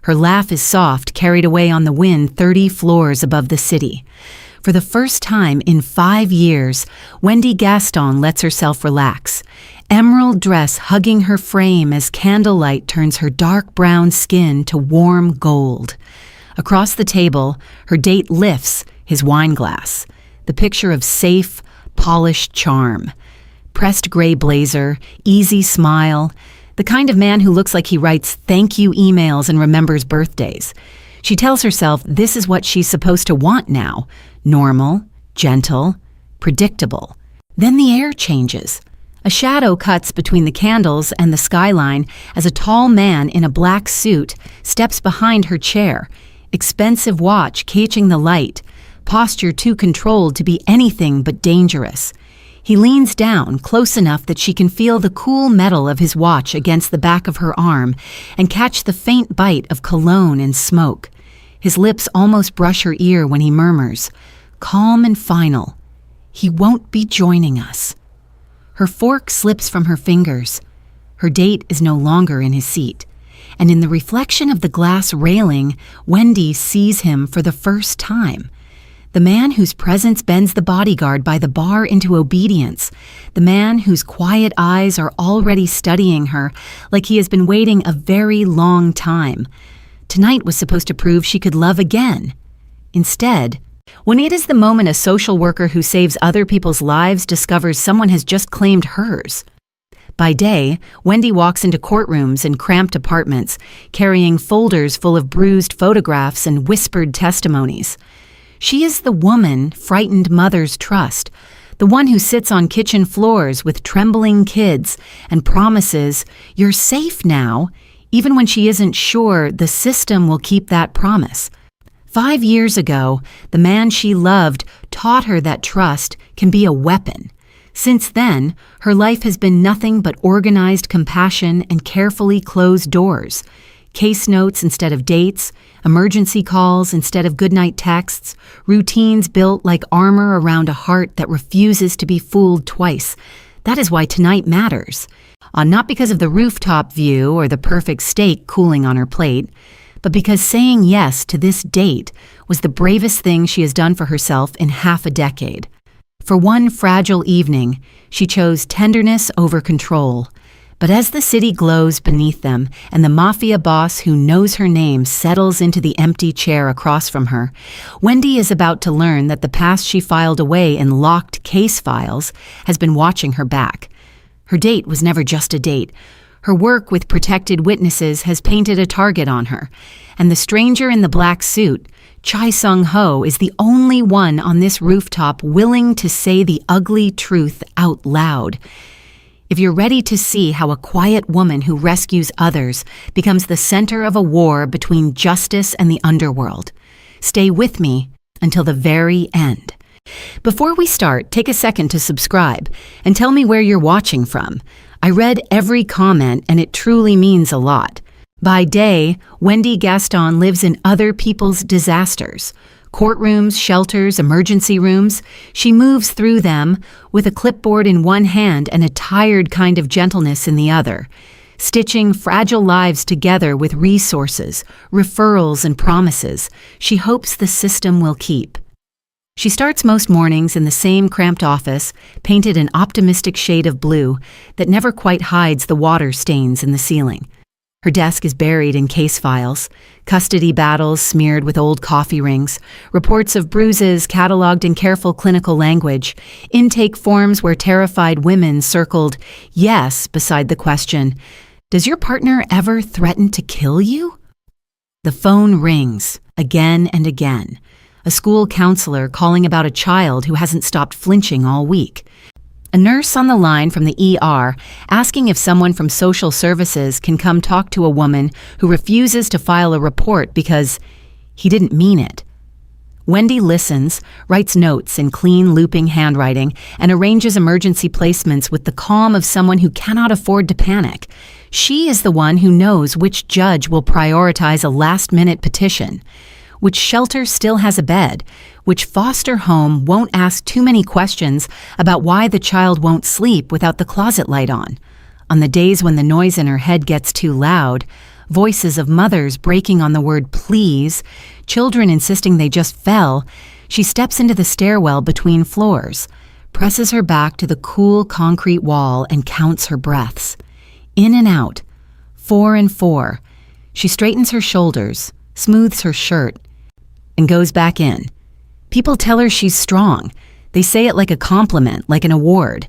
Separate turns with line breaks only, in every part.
Her laugh is soft, carried away on the wind 30 floors above the city. For the first time in 5 years, Wendy Gaston lets herself relax. Emerald dress hugging her frame as candlelight turns her dark brown skin to warm gold. Across the table, her date lifts his wine glass, the picture of safe, polished charm. Pressed gray blazer, easy smile, the kind of man who looks like he writes thank you emails and remembers birthdays. She tells herself this is what she's supposed to want now. Normal, gentle, predictable. Then the air changes. A shadow cuts between the candles and the skyline as a tall man in a black suit steps behind her chair, expensive watch catching the light, posture too controlled to be anything but dangerous. He leans down close enough that she can feel the cool metal of his watch against the back of her arm and catch the faint bite of cologne and smoke. His lips almost brush her ear when he murmurs, calm and final, "He won't be joining us." Her fork slips from her fingers. Her date is no longer in his seat. And in the reflection of the glass railing, Wendy sees him for the first time. The man whose presence bends the bodyguard by the bar into obedience. The man whose quiet eyes are already studying her like he has been waiting a very long time. Tonight was supposed to prove she could love again. Instead, when it is the moment a social worker who saves other people's lives discovers someone has just claimed hers. By day, Wendy walks into courtrooms in cramped apartments, carrying folders full of bruised photographs and whispered testimonies. She is the woman frightened mothers trust, the one who sits on kitchen floors with trembling kids and promises, "You're safe now," even when she isn't sure the system will keep that promise. 5 years ago, the man she loved taught her that trust can be a weapon. Since then, her life has been nothing but organized compassion and carefully closed doors. Case notes instead of dates, emergency calls instead of goodnight texts, routines built like armor around a heart that refuses to be fooled twice. That is why tonight matters. Not because of the rooftop view or the perfect steak cooling on her plate, but because saying yes to this date was the bravest thing she has done for herself in half a decade. For one fragile evening, she chose tenderness over control. But as the city glows beneath them and the Mafia boss who knows her name settles into the empty chair across from her, Wendy is about to learn that the past she filed away in locked case files has been watching her back. Her date was never just a date. Her work with protected witnesses has painted a target on her, and the stranger in the black suit, Chai Sung-ho, is the only one on this rooftop willing to say the ugly truth out loud. If you're ready to see how a quiet woman who rescues others becomes the center of a war between justice and the underworld, stay with me until the very end. Before we start, take a second to subscribe and tell me where you're watching from. I read every comment and it truly means a lot. By day, Wendy Gaston lives in other people's disasters. Courtrooms, shelters, emergency rooms. She moves through them with a clipboard in one hand and a tired kind of gentleness in the other, stitching fragile lives together with resources, referrals, and promises she hopes the system will keep. She starts most mornings in the same cramped office, painted an optimistic shade of blue that never quite hides the water stains in the ceiling. Her desk is buried in case files, custody battles smeared with old coffee rings, reports of bruises cataloged in careful clinical language, intake forms where terrified women circled yes beside the question, "Does your partner ever threaten to kill you?" The phone rings again and again. A school counselor calling about a child who hasn't stopped flinching all week. A nurse on the line from the ER asking if someone from social services can come talk to a woman who refuses to file a report because he didn't mean it. Wendy listens, writes notes in clean, looping handwriting, and arranges emergency placements with the calm of someone who cannot afford to panic. She is the one who knows which judge will prioritize a last-minute petition, which shelter still has a bed, which foster home won't ask too many questions about why the child won't sleep without the closet light on. On the days when the noise in her head gets too loud, voices of mothers breaking on the word please, children insisting they just fell, she steps into the stairwell between floors, presses her back to the cool concrete wall and counts her breaths. In and out, 4 and 4. She straightens her shoulders, smooths her shirt, and goes back in. People tell her she's strong. They say it like a compliment, like an award.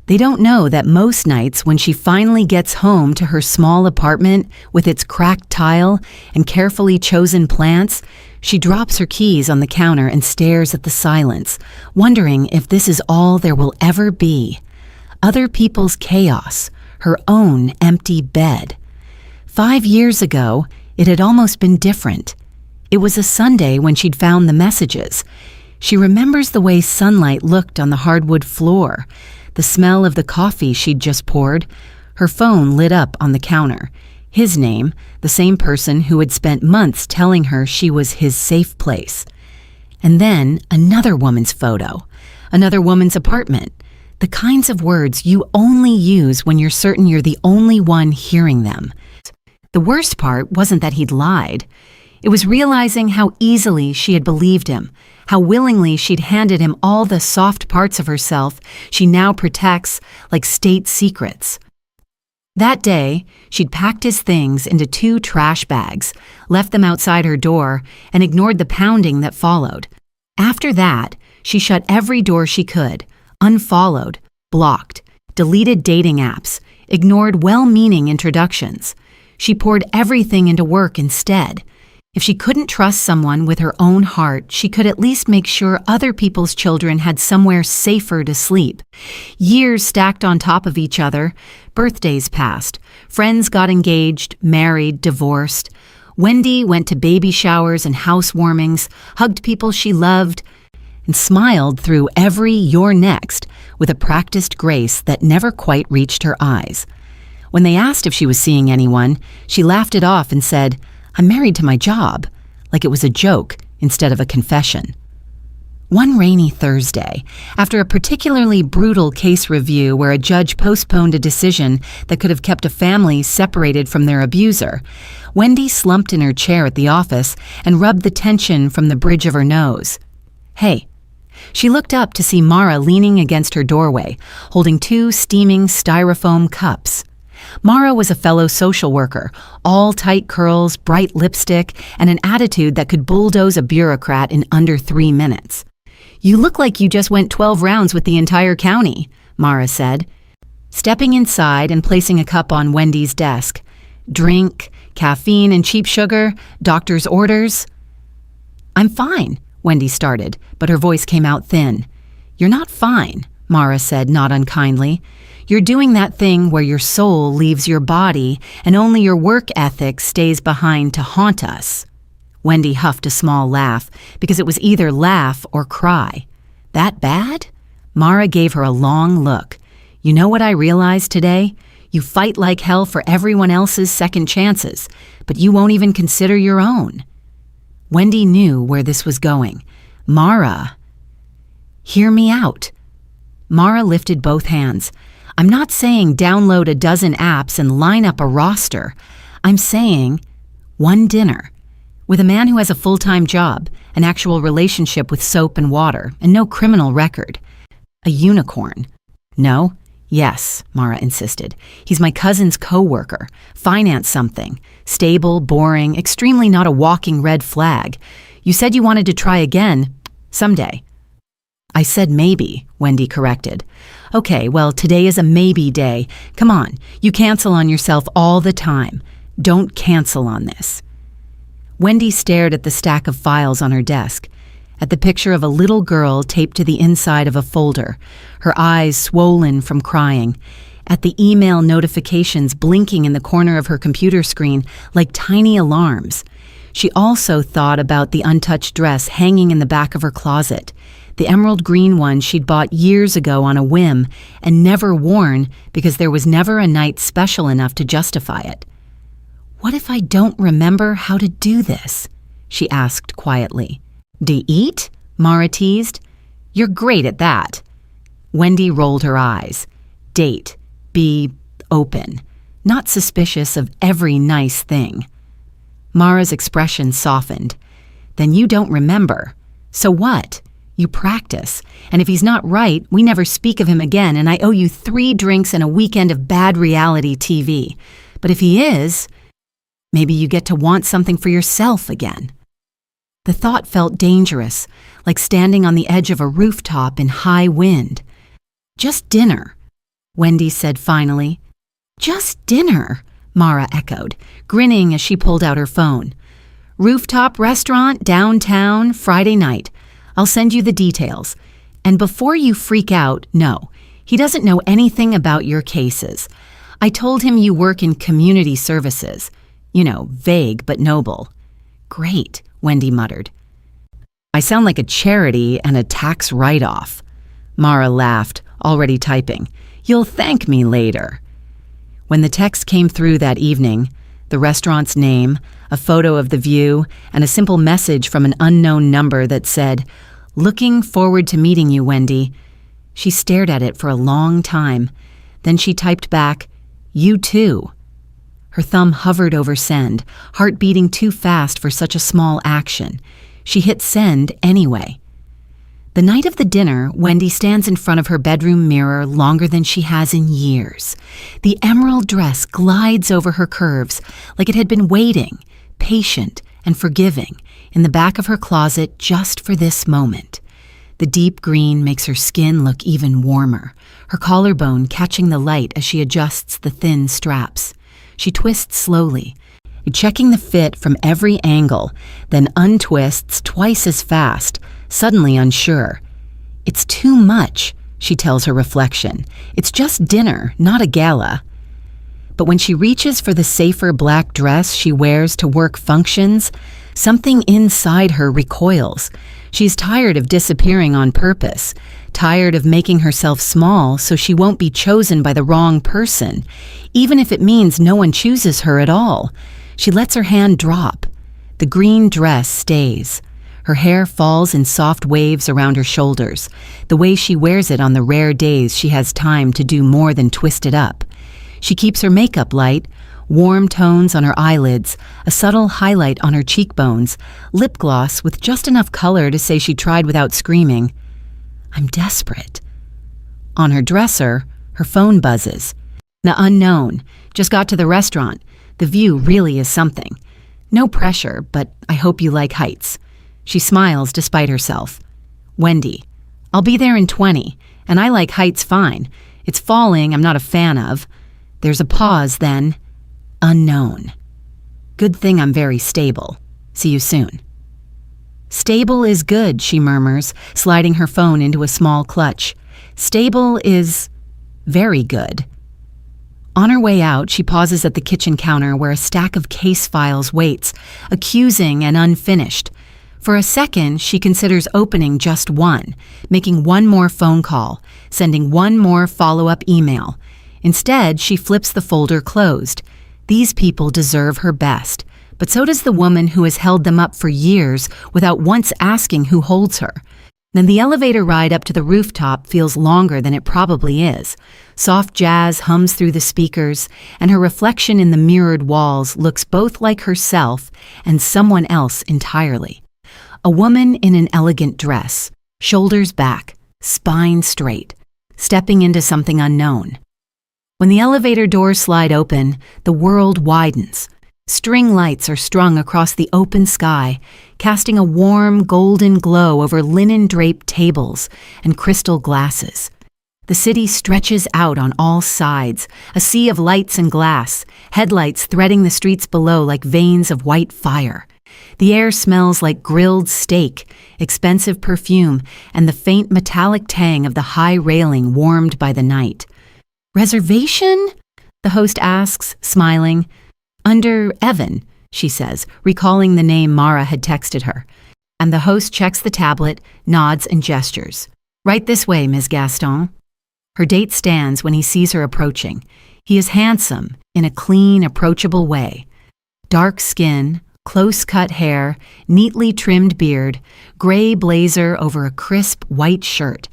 They don't know that most nights when she finally gets home to her small apartment with its cracked tile and carefully chosen plants, she drops her keys on the counter and stares at the silence, wondering if this is all there will ever be. Other people's chaos, her own empty bed. 5 years ago, it had almost been different. It was a Sunday when she'd found the messages. She remembers the way sunlight looked on the hardwood floor, the smell of the coffee she'd just poured. Her phone lit up on the counter. His name, the same person who had spent months telling her she was his safe place. And then another woman's photo, another woman's apartment, the kinds of words you only use when you're certain you're the only one hearing them. The worst part wasn't that he'd lied. It was realizing how easily she had believed him, how willingly she'd handed him all the soft parts of herself she now protects like state secrets. That day, she'd packed his things into 2 trash bags, left them outside her door, and ignored the pounding that followed. After that, she shut every door she could, unfollowed, blocked, deleted dating apps, ignored well-meaning introductions. She poured everything into work instead. If she couldn't trust someone with her own heart, she could at least make sure other people's children had somewhere safer to sleep. Years stacked on top of each other, birthdays passed, friends got engaged, married, divorced. Wendy went to baby showers and housewarmings, hugged people she loved, and smiled through every "you're next" with a practiced grace that never quite reached her eyes. When they asked if she was seeing anyone, she laughed it off and said, "I'm married to my job," like it was a joke instead of a confession. One rainy Thursday, after a particularly brutal case review where a judge postponed a decision that could have kept a family separated from their abuser, Wendy slumped in her chair at the office and rubbed the tension from the bridge of her nose. "Hey." She looked up to see Mara leaning against her doorway, holding 2 steaming styrofoam cups. Mara was a fellow social worker, all tight curls, bright lipstick, and an attitude that could bulldoze a bureaucrat in under 3 minutes. "You look like you just went 12 rounds with the entire county," Mara said, stepping inside and placing a cup on Wendy's desk. "Drink, caffeine and cheap sugar, doctor's orders." "I'm fine," Wendy started, but her voice came out thin. "You're not fine," Mara said, not unkindly. "You're doing that thing where your soul leaves your body and only your work ethic stays behind to haunt us." Wendy huffed a small laugh, because it was either laugh or cry. "That bad?" Mara gave her a long look. "You know what I realized today? You fight like hell for everyone else's second chances, but you won't even consider your own." Wendy knew where this was going. "Mara, hear me out." Mara lifted both hands. "I'm not saying download a dozen apps and line up a roster. I'm saying one dinner with a man who has a full-time job, an actual relationship with soap and water, and no criminal record. A unicorn." "No?" "Yes," Mara insisted. "He's my cousin's co-worker. Finance something. Stable, boring, extremely not a walking red flag. You said you wanted to try again someday." "I said maybe," Wendy corrected. "Okay, well, today is a maybe day. Come on, you cancel on yourself all the time. Don't cancel on this." Wendy stared at the stack of files on her desk, at the picture of a little girl taped to the inside of a folder, her eyes swollen from crying, at the email notifications blinking in the corner of her computer screen like tiny alarms. She also thought about the untouched dress hanging in the back of her closet, the emerald green one she'd bought years ago on a whim and never worn because there was never a night special enough to justify it. "What if I don't remember how to do this?" she asked quietly. "Do you eat?" Mara teased. "You're great at that." Wendy rolled her eyes. "Date. Be open. not suspicious of every nice thing. Mara's expression softened. Then you don't remember. So what? You practice, and if he's not right, we never speak of him again, and I owe you 3 drinks and a weekend of bad reality TV. But if he is, maybe you get to want something for yourself again. The thought felt dangerous, like standing on the edge of a rooftop in high wind. Just dinner, Wendy said finally. Just dinner, Mara echoed, grinning as she pulled out her phone. Rooftop restaurant, downtown, Friday night. I'll send you the details. And before you freak out, no, he doesn't know anything about your cases. I told him you work in community services. You know, vague but noble. Great, Wendy muttered. I sound like a charity and a tax write-off. Mara laughed, already typing. You'll thank me later. When the text came through that evening, the restaurant's name, a photo of the view, and a simple message from an unknown number that said, "Looking forward to meeting you, Wendy." She stared at it for a long time. Then she typed back, "You too." Her thumb hovered over send, heart beating too fast for such a small action. She hit send anyway. The night of the dinner, Wendy stands in front of her bedroom mirror longer than she has in years. The emerald dress glides over her curves like it had been waiting, patient and forgiving, in the back of her closet just for this moment. The deep green makes her skin look even warmer, her collarbone catching the light as she adjusts the thin straps. She twists slowly, checking the fit from every angle, then untwists twice as fast, suddenly unsure. It's too much, she tells her reflection. It's just dinner, not a gala. But when she reaches for the safer black dress she wears to work functions, something inside her recoils. She's tired of disappearing on purpose, tired of making herself small so she won't be chosen by the wrong person, even if it means no one chooses her at all. She lets her hand drop. The green dress stays. Her hair falls in soft waves around her shoulders, the way she wears it on the rare days she has time to do more than twist it up. She keeps her makeup light, warm tones on her eyelids, a subtle highlight on her cheekbones, lip gloss with just enough color to say she tried without screaming. I'm desperate. On her dresser, her phone buzzes. The unknown. Just got to the restaurant. The view really is something. No pressure, but I hope you like heights. She smiles despite herself. Wendy, I'll be there in 20, and I like heights fine. It's falling I'm not a fan of. There's a pause then. Unknown. Good thing I'm very stable. See you soon. Stable is good, she murmurs, sliding her phone into a small clutch. Stable is very good. On her way out, she pauses at the kitchen counter where a stack of case files waits, accusing and unfinished. For a second, she considers opening just one, making one more phone call, sending one more follow-up email. Instead, she flips the folder closed. These people deserve her best, but so does the woman who has held them up for years without once asking who holds her. Then the elevator ride up to the rooftop feels longer than it probably is. Soft jazz hums through the speakers, and her reflection in the mirrored walls looks both like herself and someone else entirely. A woman in an elegant dress, shoulders back, spine straight, stepping into something unknown. When the elevator doors slide open, the world widens. String lights are strung across the open sky, casting a warm, golden glow over linen-draped tables and crystal glasses. The city stretches out on all sides, a sea of lights and glass, headlights threading the streets below like veins of white fire. The air smells like grilled steak, expensive perfume, and the faint metallic tang of the high railing warmed by the night. "Reservation?" the host asks, smiling. "Under Evan," she says, recalling the name Mara had texted her. And the host checks the tablet, nods and gestures. "Right this way, Ms. Gaston." Her date stands when he sees her approaching. He is handsome, in a clean, approachable way. Dark skin, close-cut hair, neatly trimmed beard, gray blazer over a crisp white shirt.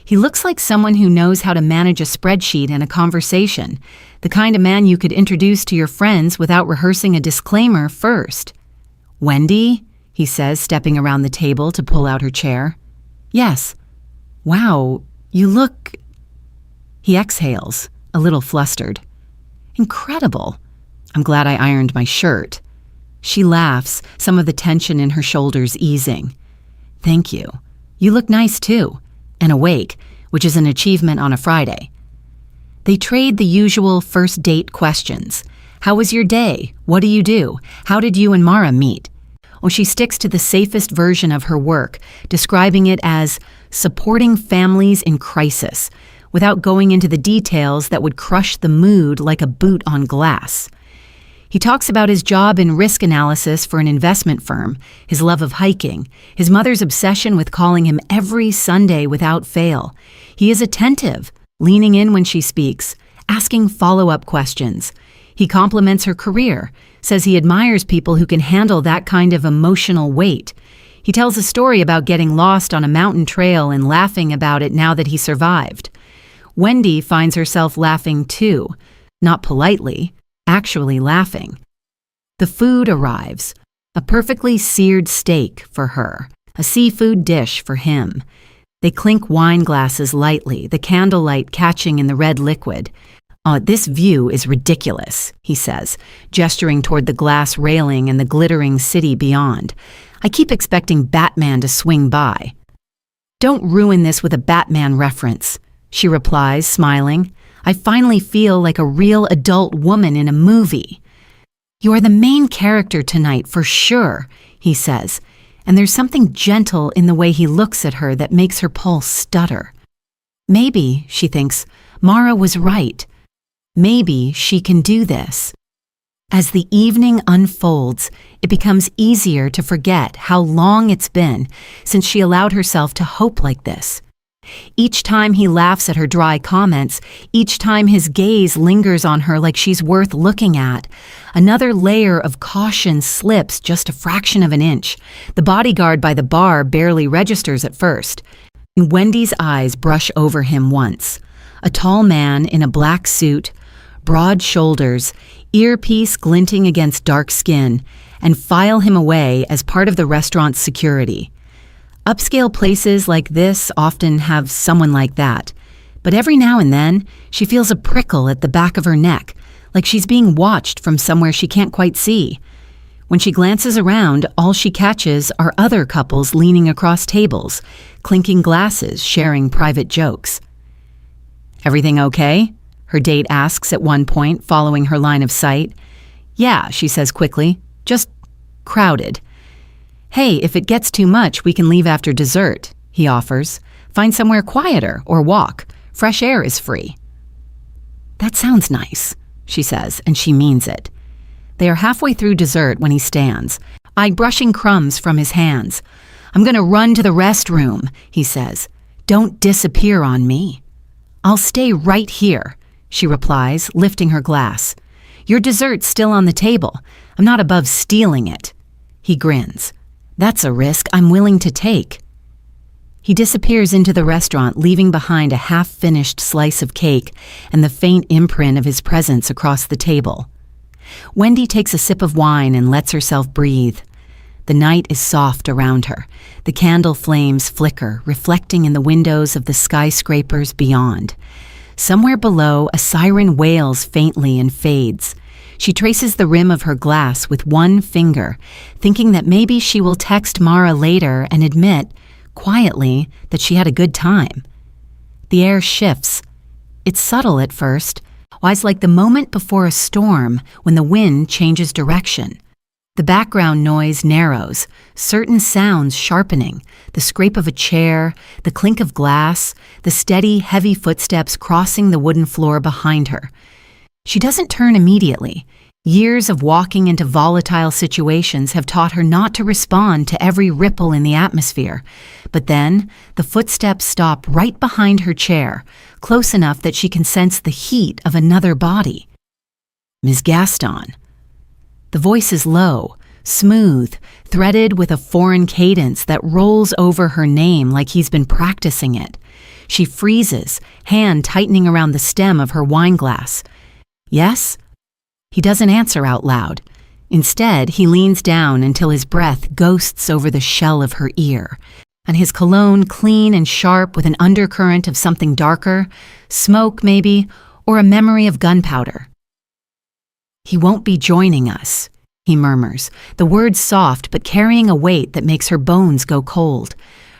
He looks like someone who knows how to manage a spreadsheet in a conversation. The kind of man you could introduce to your friends without rehearsing a disclaimer first. "Wendy?" he says, stepping around the table to pull out her chair. "Yes." "Wow, you look—" He exhales, a little flustered. "Incredible. I'm glad I ironed my shirt." She laughs, some of the tension in her shoulders easing. "Thank you. You look nice too, and awake, which is an achievement on a Friday." They trade the usual first date questions. "How was your day? What do you do? How did you and Mara meet?" Well, she sticks to the safest version of her work, describing it as supporting families in crisis, without going into the details that would crush the mood like a boot on glass. He talks about his job in risk analysis for an investment firm, his love of hiking, his mother's obsession with calling him every Sunday without fail. He is attentive, leaning in when she speaks, asking follow-up questions. He compliments her career, says he admires people who can handle that kind of emotional weight. He tells a story about getting lost on a mountain trail and laughing about it now that he survived. Wendy finds herself laughing too, not politely, actually laughing. The food arrives, a perfectly seared steak for her, a seafood dish for him. They clink wine glasses lightly, the candlelight catching in the red liquid. This view is ridiculous," he says, gesturing toward the glass railing and the glittering city beyond. "I keep expecting Batman to swing by." "Don't ruin this with a Batman reference," she replies, smiling. "I finally feel like a real adult woman in a movie." "You are the main character tonight, for sure," he says, and there's something gentle in the way he looks at her that makes her pulse stutter. Maybe, she thinks, Mara was right. Maybe she can do this. As the evening unfolds, it becomes easier to forget how long it's been since she allowed herself to hope like this. Each time he laughs at her dry comments, each time his gaze lingers on her like she's worth looking at, another layer of caution slips just a fraction of an inch. The bodyguard by the bar barely registers at first. Wendy's eyes brush over him once. A tall man in a black suit, broad shoulders, earpiece glinting against dark skin, and file him away as part of the restaurant's security. Upscale places like this often have someone like that, but every now and then she feels a prickle at the back of her neck, like she's being watched from somewhere she can't quite see. When she glances around, all she catches are other couples leaning across tables, clinking glasses, sharing private jokes. "Everything okay?" her date asks at one point, following her line of sight. "Yeah," she says quickly, "just crowded." "Hey, if it gets too much, we can leave after dessert," he offers. "Find somewhere quieter or walk. Fresh air is free." "That sounds nice," she says, and she means it. They are halfway through dessert when he stands, brushing crumbs from his hands. "I'm going to run to the restroom," he says. "Don't disappear on me." "I'll stay right here," she replies, lifting her glass. "Your dessert's still on the table. I'm not above stealing it." He grins. "That's a risk I'm willing to take." He disappears into the restaurant, leaving behind a half-finished slice of cake and the faint imprint of his presence across the table. Wendy takes a sip of wine and lets herself breathe. The night is soft around her. The candle flames flicker, reflecting in the windows of the skyscrapers beyond. Somewhere below, a siren wails faintly and fades. She traces the rim of her glass with one finger, thinking that maybe she will text Mara later and admit, quietly, that she had a good time. The air shifts. It's subtle at first, wise like the moment before a storm when the wind changes direction. The background noise narrows, certain sounds sharpening, the scrape of a chair, the clink of glass, the steady, heavy footsteps crossing the wooden floor behind her. She doesn't turn immediately. Years of walking into volatile situations have taught her not to respond to every ripple in the atmosphere. But then, the footsteps stop right behind her chair, close enough that she can sense the heat of another body. "Ms. Gaston." The voice is low, smooth, threaded with a foreign cadence that rolls over her name like he's been practicing it. She freezes, hand tightening around the stem of her wine glass. Yes? He doesn't answer out loud. Instead, he leans down until his breath ghosts over the shell of her ear, and his cologne clean and sharp with an undercurrent of something darker, smoke maybe, or a memory of gunpowder. He won't be joining us, he murmurs, the words soft but carrying a weight that makes her bones go cold.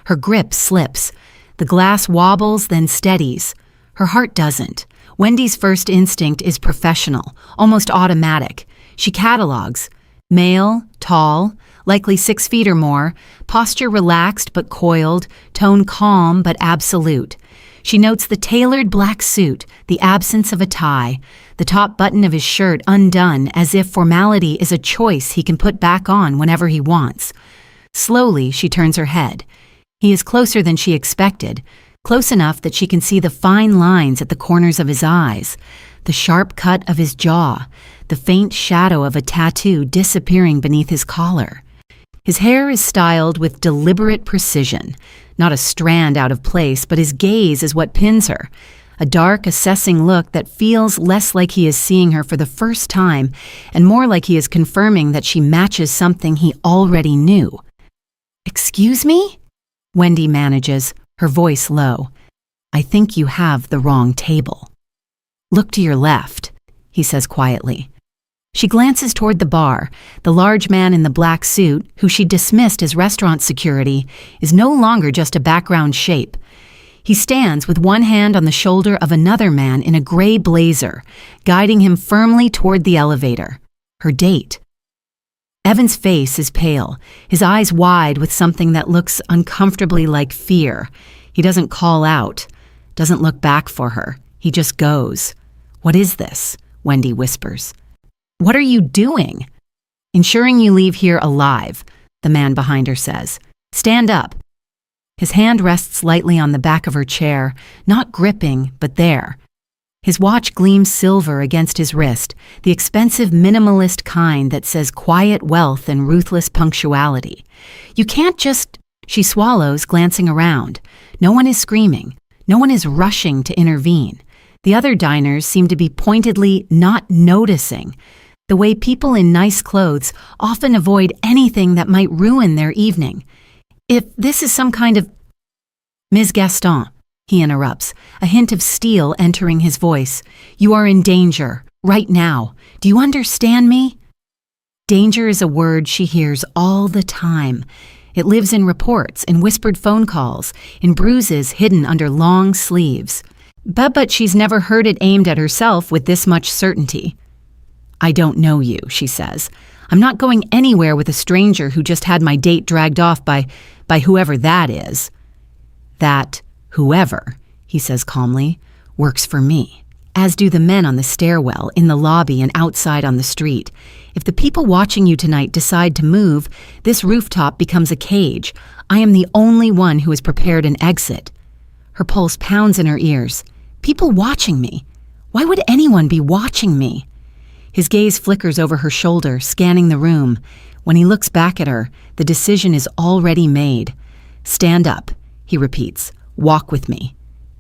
Her grip slips. The glass wobbles, then steadies. Her heart doesn't. Wendy's first instinct is professional, almost automatic. She catalogs. Male, tall, likely 6 feet or more, posture relaxed but coiled, tone calm but absolute. She notes the tailored black suit, the absence of a tie, the top button of his shirt undone as if formality is a choice he can put back on whenever he wants. Slowly, she turns her head. He is closer than she expected, close enough that she can see the fine lines at the corners of his eyes, the sharp cut of his jaw, the faint shadow of a tattoo disappearing beneath his collar. His hair is styled with deliberate precision, not a strand out of place, but his gaze is what pins her, a dark, assessing look that feels less like he is seeing her for the first time and more like he is confirming that she matches something he already knew. "Excuse me?" Wendy manages, her voice low. "I think you have the wrong table." "Look to your left," he says quietly. She glances toward the bar. The large man in the black suit, who she dismissed as restaurant security, is no longer just a background shape. He stands with one hand on the shoulder of another man in a gray blazer, guiding him firmly toward the elevator. Her date. Evan's face is pale, his eyes wide with something that looks uncomfortably like fear. He doesn't call out, doesn't look back for her. He just goes. "What is this?" Wendy whispers. "What are you doing?" "Ensuring you leave here alive," the man behind her says. "Stand up." His hand rests lightly on the back of her chair, not gripping, but there. His watch gleams silver against his wrist, the expensive minimalist kind that says quiet wealth and ruthless punctuality. "You can't just—" She swallows, glancing around. No one is screaming. No one is rushing to intervene. The other diners seem to be pointedly not noticing, the way people in nice clothes often avoid anything that might ruin their evening. "If this is some kind of—" "Ms. Gaston," he interrupts, a hint of steel entering his voice. "You are in danger, right now. Do you understand me?" Danger is a word she hears all the time. It lives in reports, in whispered phone calls, in bruises hidden under long sleeves. But she's never heard it aimed at herself with this much certainty. "I don't know you," she says. "I'm not going anywhere with a stranger who just had my date dragged off by whoever that is." "That whoever," he says calmly, "works for me, as do the men on the stairwell, in the lobby, and outside on the street. If the people watching you tonight decide to move, this rooftop becomes a cage. I am the only one who has prepared an exit." Her pulse pounds in her ears. People watching me? Why would anyone be watching me? His gaze flickers over her shoulder, scanning the room. When he looks back at her, the decision is already made. "Stand up," he repeats. "Walk with me.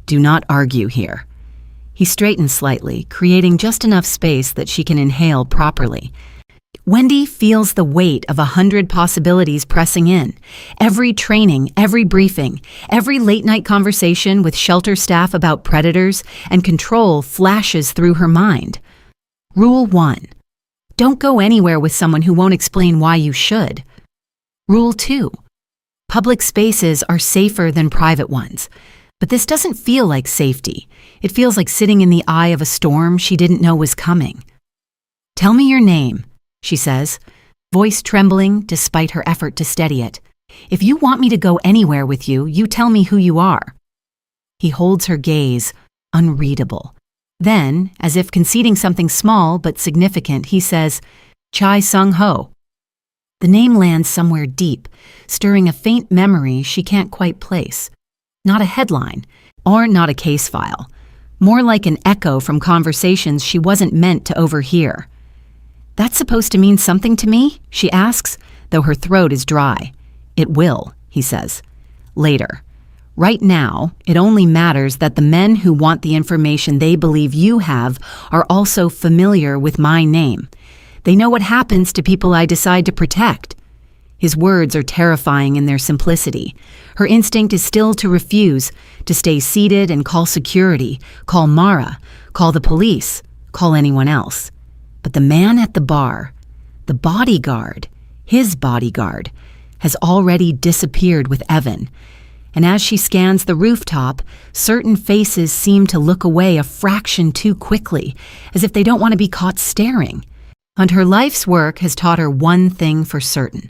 Do not argue here." He straightens slightly, creating just enough space that she can inhale properly. Wendy feels the weight of 100 possibilities pressing in. Every training, every briefing, every late-night conversation with shelter staff about predators and control flashes through her mind. Rule 1. Don't go anywhere with someone who won't explain why you should. Rule 2. Public spaces are safer than private ones. But this doesn't feel like safety. It feels like sitting in the eye of a storm she didn't know was coming. "Tell me your name," she says, voice trembling despite her effort to steady it. "If you want me to go anywhere with you, you tell me who you are." He holds her gaze, unreadable. Then, as if conceding something small but significant, he says, "Chai Sung-ho." The name lands somewhere deep, stirring a faint memory she can't quite place. Not a headline, or not a case file. More like an echo from conversations she wasn't meant to overhear. "That's supposed to mean something to me?" she asks, though her throat is dry. "It will," he says. "Later. Right now, it only matters that the men who want the information they believe you have are also familiar with my name. They know what happens to people I decide to protect. His words are terrifying in their simplicity. Her instinct is still to refuse, to stay seated and call security, call Mara, call the police, call anyone else. But the man at the bar, the bodyguard, his bodyguard, has already disappeared with Evan. And as she scans the rooftop, certain faces seem to look away a fraction too quickly, as if they don't want to be caught staring. And her life's work has taught her one thing for certain.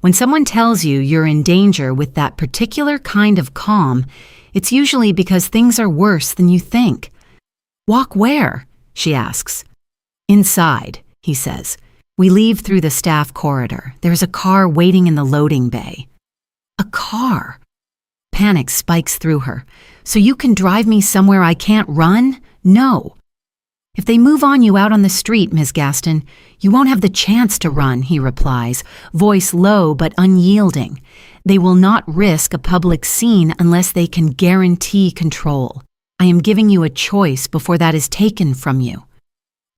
When someone tells you you're in danger with that particular kind of calm, it's usually because things are worse than you think. "Walk where?" she asks. "Inside," he says. "We leave through the staff corridor. There's a car waiting in the loading bay." A car? Panic spikes through her. "So you can drive me somewhere I can't run?" "No." "If they move on you out on the street, Ms. Gaston, you won't have the chance to run," he replies, voice low but unyielding. "They will not risk a public scene unless they can guarantee control. I am giving you a choice before that is taken from you."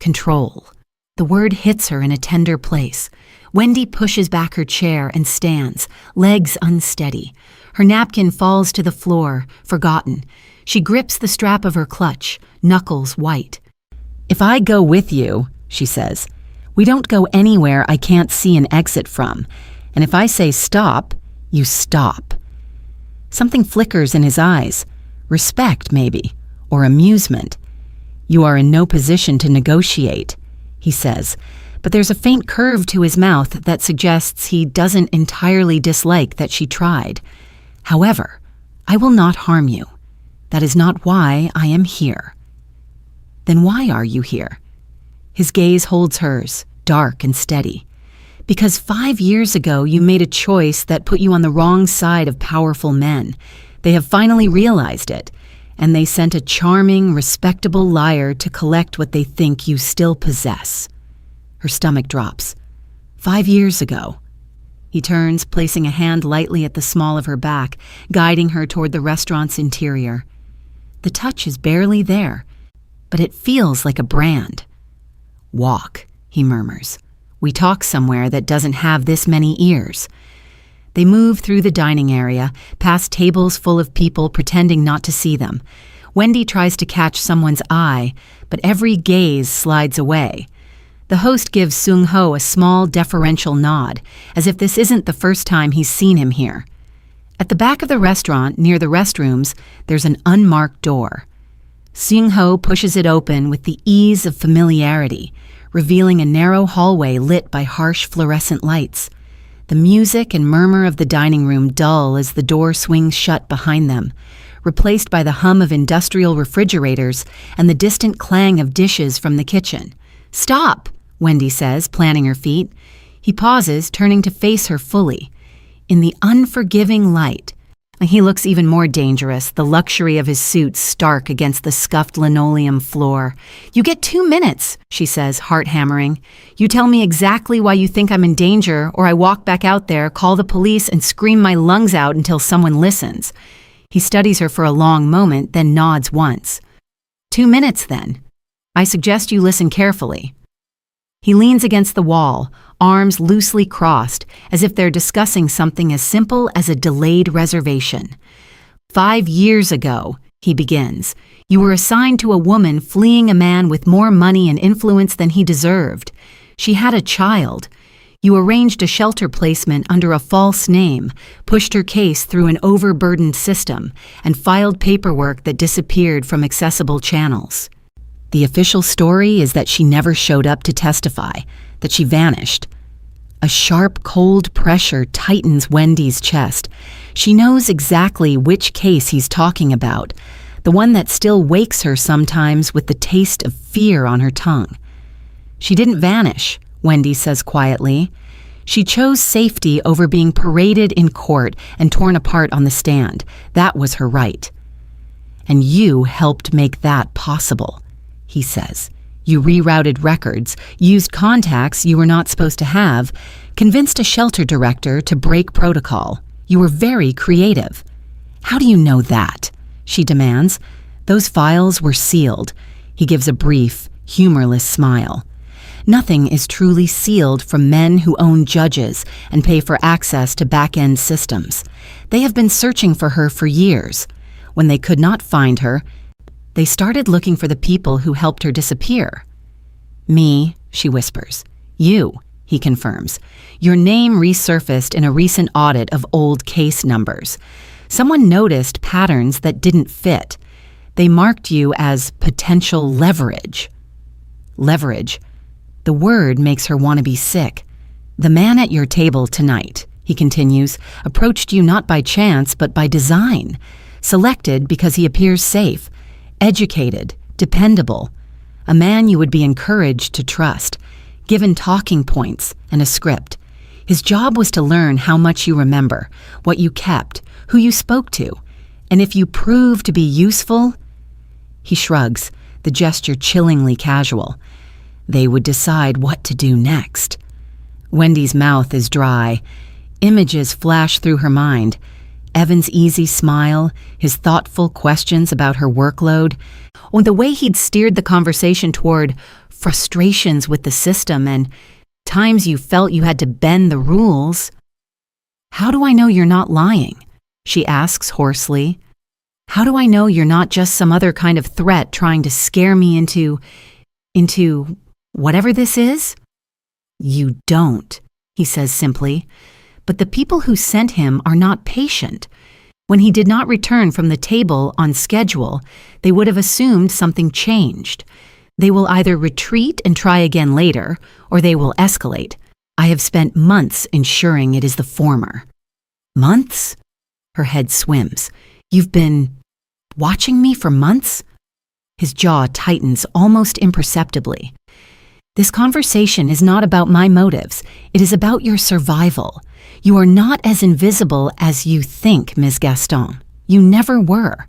Control. The word hits her in a tender place. Wendy pushes back her chair and stands, legs unsteady. Her napkin falls to the floor, forgotten. She grips the strap of her clutch, knuckles white. "If I go with you," she says, "we don't go anywhere I can't see an exit from. And if I say stop, you stop." Something flickers in his eyes. Respect, maybe, or amusement. "You are in no position to negotiate," he says, but there's a faint curve to his mouth that suggests he doesn't entirely dislike that she tried. "However, I will not harm you. That is not why I am here." "Then why are you here?" His gaze holds hers, dark and steady. "Because 5 years ago you made a choice that put you on the wrong side of powerful men. They have finally realized it, and they sent a charming, respectable liar to collect what they think you still possess." Her stomach drops. 5 years ago. He turns, placing a hand lightly at the small of her back, guiding her toward the restaurant's interior. The touch is barely there, but it feels like a brand. "Walk," he murmurs. "We talk somewhere that doesn't have this many ears." They move through the dining area, past tables full of people pretending not to see them. Wendy tries to catch someone's eye, but every gaze slides away. The host gives Seung-ho a small, deferential nod, as if this isn't the first time he's seen him here. At the back of the restaurant, near the restrooms, there's an unmarked door. Seung-ho pushes it open with the ease of familiarity, revealing a narrow hallway lit by harsh fluorescent lights. The music and murmur of the dining room dull as the door swings shut behind them, replaced by the hum of industrial refrigerators and the distant clang of dishes from the kitchen. "Stop," Wendy says, planting her feet. He pauses, turning to face her fully. In the unforgiving light, he looks even more dangerous, the luxury of his suit stark against the scuffed linoleum floor. "You get 2 minutes, she says, heart hammering. "You tell me exactly why you think I'm in danger, or I walk back out there, call the police, and scream my lungs out until someone listens." He studies her for a long moment, then nods once. 2 minutes, then. I suggest you listen carefully." He leans against the wall, arms loosely crossed, as if they're discussing something as simple as a delayed reservation. 5 years ago, he begins, you were assigned to a woman fleeing a man with more money and influence than he deserved. She had a child. You arranged a shelter placement under a false name, pushed her case through an overburdened system, and filed paperwork that disappeared from accessible channels. The official story is that she never showed up to testify, that she vanished. A sharp, cold pressure tightens Wendy's chest. She knows exactly which case he's talking about, the one that still wakes her sometimes with the taste of fear on her tongue. She didn't vanish, Wendy says quietly. She chose safety over being paraded in court and torn apart on the stand. That was her right. And you helped make that possible, he says. You rerouted records, used contacts you were not supposed to have, convinced a shelter director to break protocol. You were very creative. How do you know that? She demands. Those files were sealed. He gives a brief, humorless smile. Nothing is truly sealed from men who own judges and pay for access to back-end systems. They have been searching for her for years. When they could not find her, they started looking for the people who helped her disappear. Me, she whispers. You, he confirms. Your name resurfaced in a recent audit of old case numbers. Someone noticed patterns that didn't fit. They marked you as potential leverage. Leverage. The word makes her want to be sick. The man at your table tonight, he continues, approached you not by chance but by design. Selected because he appears safe, educated, dependable. A man you would be encouraged to trust, given talking points and a script. His job was to learn how much you remember, what you kept, who you spoke to, and if you prove to be useful. He shrugs, the gesture chillingly casual. They would decide what to do next. Wendy's mouth is dry. Images flash through her mind. Evan's easy smile, his thoughtful questions about her workload, or the way he'd steered the conversation toward frustrations with the system and times you felt you had to bend the rules. How do I know you're not lying? She asks hoarsely. How do I know you're not just some other kind of threat trying to scare me into whatever this is? You don't, he says simply. But the people who sent him are not patient. When he did not return from the table on schedule, they would have assumed something changed. They will either retreat and try again later, or they will escalate. I have spent months ensuring it is the former. Months? Her head swims. You've been watching me for months? His jaw tightens almost imperceptibly. This conversation is not about my motives. It is about your survival. You are not as invisible as you think, Ms. Gaston. You never were.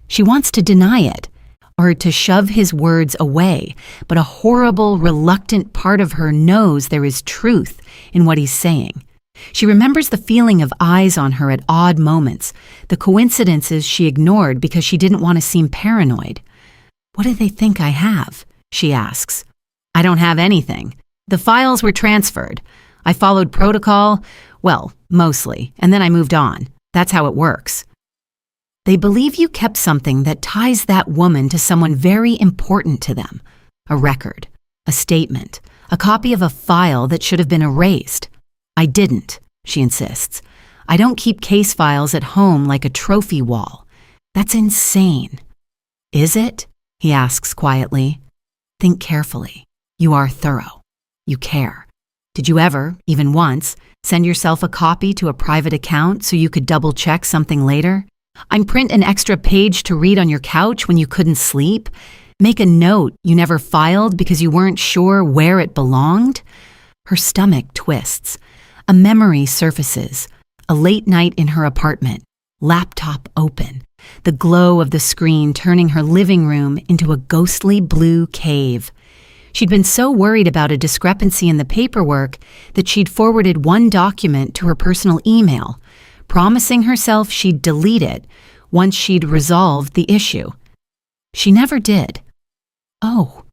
She wants to deny it, or to shove his words away, but a horrible, reluctant part of her knows there is truth in what he's saying. She remembers the feeling of eyes on her at odd moments, the coincidences she ignored because she didn't want to seem paranoid. What do they think I have? She asks. I don't have anything. The files were transferred. I followed protocol, well, mostly, and then I moved on. That's how it works. They believe you kept something that ties that woman to someone very important to them. A record, a statement, a copy of a file that should have been erased. I didn't, she insists. I don't keep case files at home like a trophy wall. That's insane. Is it? He asks quietly. Think carefully. You are thorough. You care. Did you ever, even once, send yourself a copy to a private account so you could double-check something later? Print an extra page to read on your couch when you couldn't sleep? Make a note you never filed because you weren't sure where it belonged? Her stomach twists. A memory surfaces. A late night in her apartment. Laptop open. The glow of the screen turning her living room into a ghostly blue cave. She'd been so worried about a discrepancy in the paperwork that she'd forwarded one document to her personal email, promising herself she'd delete it once she'd resolved the issue. She never did. Oh,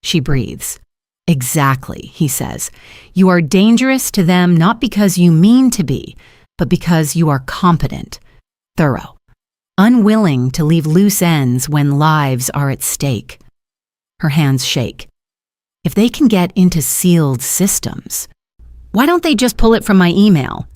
she breathes. Exactly, he says. You are dangerous to them not because you mean to be, but because you are competent, thorough, unwilling to leave loose ends when lives are at stake. Her hands shake. If they can get into sealed systems, why don't they just pull it from my email?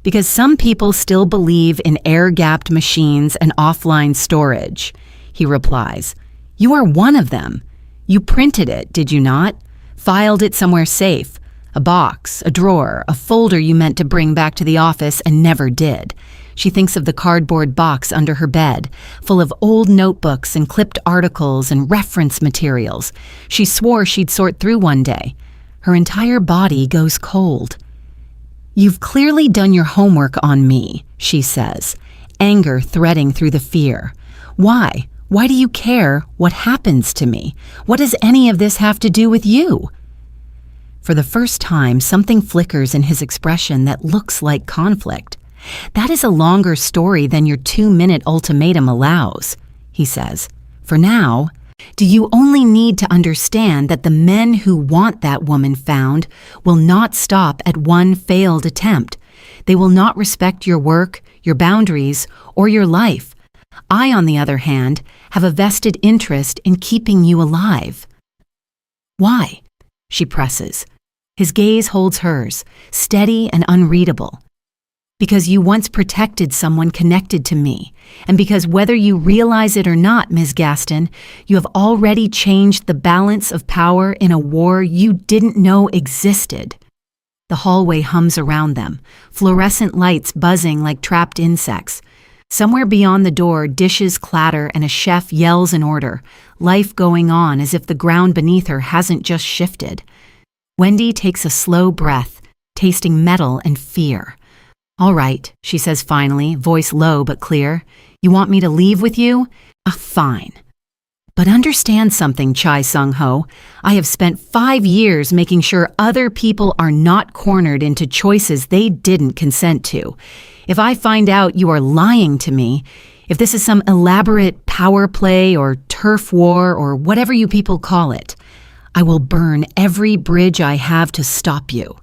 Because some people still believe in air-gapped machines and offline storage, he replies. You are one of them. You printed it, did you not? Filed it somewhere safe. A box, a drawer, a folder you meant to bring back to the office and never did. She thinks of the cardboard box under her bed, full of old notebooks and clipped articles and reference materials. She swore she'd sort through one day. Her entire body goes cold. You've clearly done your homework on me, she says, anger threading through the fear. Why? Why do you care what happens to me? What does any of this have to do with you? For the first time, something flickers in his expression that looks like conflict. That is a longer story than your 2-minute ultimatum allows, he says. For now, do you only need to understand that the men who want that woman found will not stop at one failed attempt. They will not respect your work, your boundaries, or your life. I, on the other hand, have a vested interest in keeping you alive. Why? She presses. His gaze holds hers, steady and unreadable. Because you once protected someone connected to me, and because whether you realize it or not, Ms. Gaston, you have already changed the balance of power in a war you didn't know existed. The hallway hums around them, fluorescent lights buzzing like trapped insects. Somewhere beyond the door, dishes clatter and a chef yells an order, life going on as if the ground beneath her hasn't just shifted. Wendy takes a slow breath, tasting metal and fear. All right, she says finally, voice low but clear. You want me to leave with you? Fine. But understand something, Chai Sung-ho. I have spent 5 years making sure other people are not cornered into choices they didn't consent to. If I find out you are lying to me, if this is some elaborate power play or turf war or whatever you people call it, I will burn every bridge I have to stop you.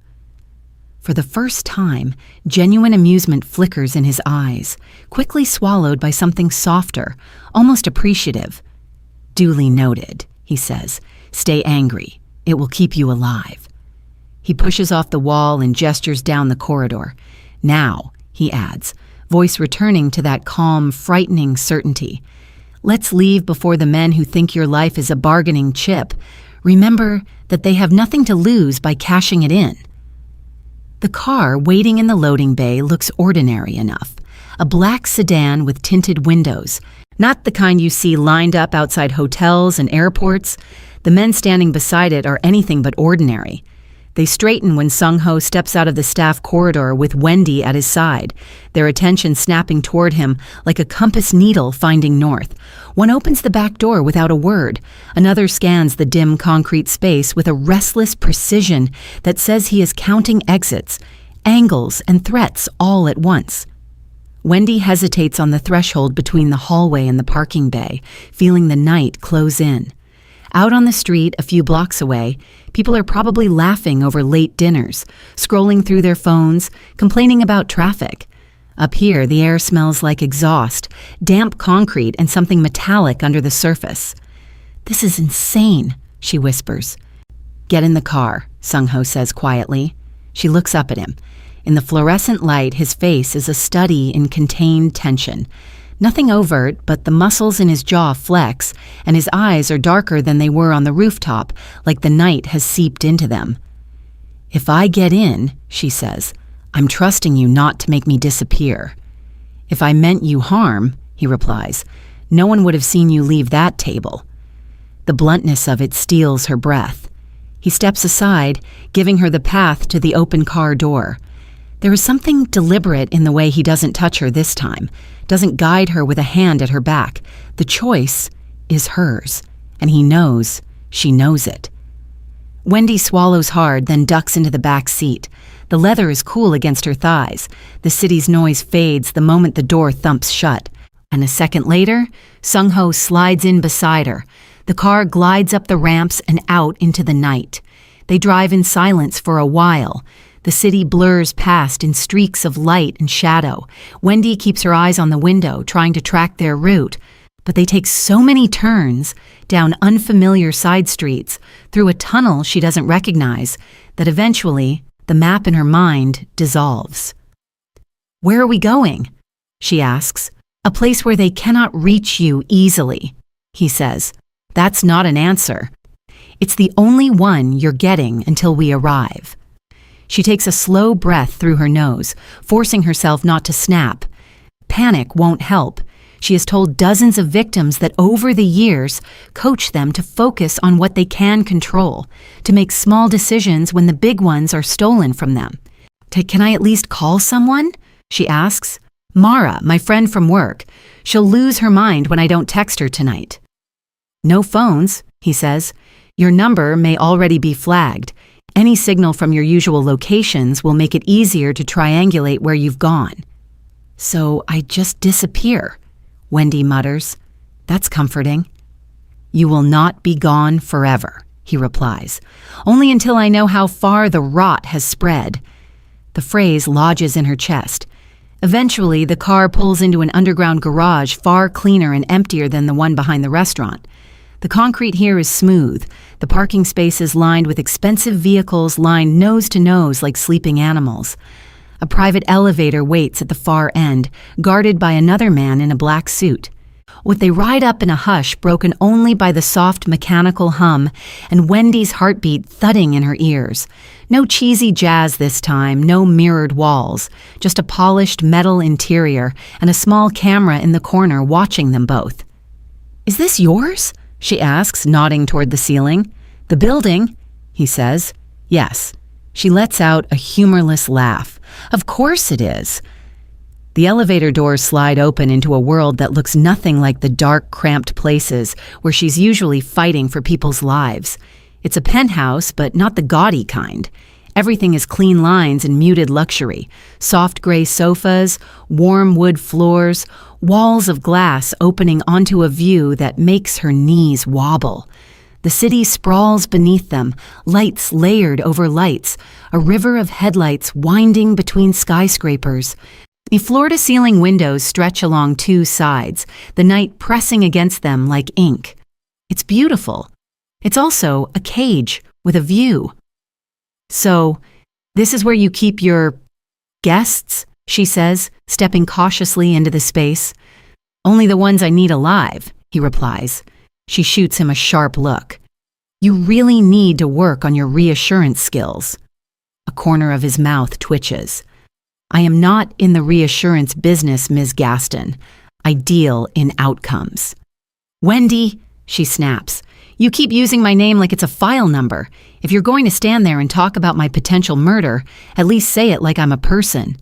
For the first time, genuine amusement flickers in his eyes, quickly swallowed by something softer, almost appreciative. Duly noted, he says. Stay angry. It will keep you alive. He pushes off the wall and gestures down the corridor. Now, he adds, voice returning to that calm, frightening certainty. Let's leave before the men who think your life is a bargaining chip. Remember that they have nothing to lose by cashing it in. The car waiting in the loading bay looks ordinary enough. A black sedan with tinted windows, not the kind you see lined up outside hotels and airports. The men standing beside it are anything but ordinary. They straighten when Sung-ho steps out of the staff corridor with Wendy at his side, their attention snapping toward him like a compass needle finding north. One opens the back door without a word. Another scans the dim concrete space with a restless precision that says he is counting exits, angles, and threats all at once. Wendy hesitates on the threshold between the hallway and the parking bay, feeling the night close in. Out on the street, a few blocks away, people are probably laughing over late dinners, scrolling through their phones, complaining about traffic. Up here, the air smells like exhaust, damp concrete, and something metallic under the surface. This is insane, she whispers. Get in the car, Sung-ho says quietly. She looks up at him. In the fluorescent light, his face is a study in contained tension. Nothing overt, but the muscles in his jaw flex, and his eyes are darker than they were on the rooftop, like the night has seeped into them. If I get in, she says, I'm trusting you not to make me disappear. If I meant you harm, he replies, no one would have seen you leave that table. The bluntness of it steals her breath. He steps aside, giving her the path to the open car door. There is something deliberate in the way he doesn't touch her this time, doesn't guide her with a hand at her back. The choice is hers, and he knows she knows it. Wendy swallows hard, then ducks into the back seat. The leather is cool against her thighs. The city's noise fades the moment the door thumps shut. And a second later, Sung-ho slides in beside her. The car glides up the ramps and out into the night. They drive in silence for a while. The city blurs past in streaks of light and shadow. Wendy keeps her eyes on the window, trying to track their route. But they take so many turns, down unfamiliar side streets, through a tunnel she doesn't recognize, that eventually the map in her mind dissolves. Where are we going? She asks. A place where they cannot reach you easily, he says. That's not an answer. It's the only one you're getting until we arrive. She takes a slow breath through her nose, forcing herself not to snap. Panic won't help. She has told dozens of victims that over the years, coach them to focus on what they can control, to make small decisions when the big ones are stolen from them. Can I at least call someone? She asks. Mara, my friend from work. She'll lose her mind when I don't text her tonight. No phones, he says. Your number may already be flagged. Any signal from your usual locations will make it easier to triangulate where you've gone. So I just disappear, Wendy mutters. That's comforting. You will not be gone forever, he replies. Only until I know how far the rot has spread. The phrase lodges in her chest. Eventually, the car pulls into an underground garage far cleaner and emptier than the one behind the restaurant. The concrete here is smooth, the parking spaces lined with expensive vehicles lined nose to nose like sleeping animals. A private elevator waits at the far end, guarded by another man in a black suit. They ride up in a hush broken only by the soft mechanical hum and Wendy's heartbeat thudding in her ears. No cheesy jazz this time, no mirrored walls, just a polished metal interior and a small camera in the corner watching them both. Is this yours? She asks, nodding toward the ceiling. The building, he says. Yes. She lets out a humorless laugh. Of course it is. The elevator doors slide open into a world that looks nothing like the dark, cramped places where she's usually fighting for people's lives. It's a penthouse, but not the gaudy kind. Everything is clean lines and muted luxury. Soft gray sofas, warm wood floors, walls of glass opening onto a view that makes her knees wobble. The city sprawls beneath them, lights layered over lights, a river of headlights winding between skyscrapers. The floor-to-ceiling windows stretch along two sides, the night pressing against them like ink. It's beautiful. It's also a cage with a view. So, this is where you keep your guests, she says, stepping cautiously into the space. Only the ones I need alive, he replies. She shoots him a sharp look. You really need to work on your reassurance skills. A corner of his mouth twitches. I am not in the reassurance business, Ms. Gaston. I deal in outcomes. Wendy, she snaps. You keep using my name like it's a file number. If you're going to stand there and talk about my potential murder, at least say it like I'm a person.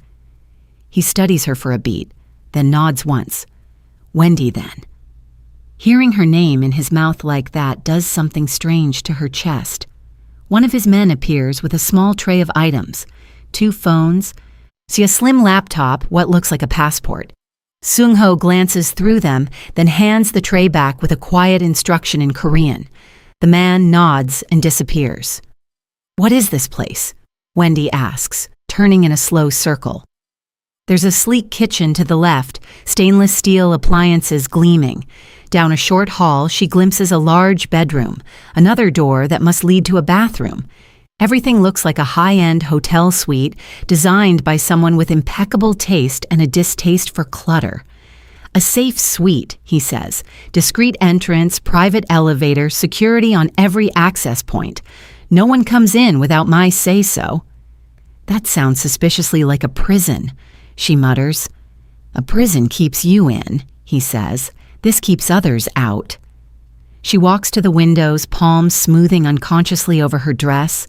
He studies her for a beat, then nods once. Wendy, then. Hearing her name in his mouth like that does something strange to her chest. One of his men appears with a small tray of items, 2 phones, see a slim laptop, what looks like a passport. Sung-ho glances through them, then hands the tray back with a quiet instruction in Korean. The man nods and disappears. What is this place? Wendy asks, turning in a slow circle. There's a sleek kitchen to the left, stainless steel appliances gleaming. Down a short hall, she glimpses a large bedroom, another door that must lead to a bathroom. Everything looks like a high-end hotel suite designed by someone with impeccable taste and a distaste for clutter. A safe suite, he says. Discreet entrance, private elevator, security on every access point. No one comes in without my say-so. That sounds suspiciously like a prison, she mutters. A prison keeps you in, he says. This keeps others out. She walks to the windows, palms smoothing unconsciously over her dress.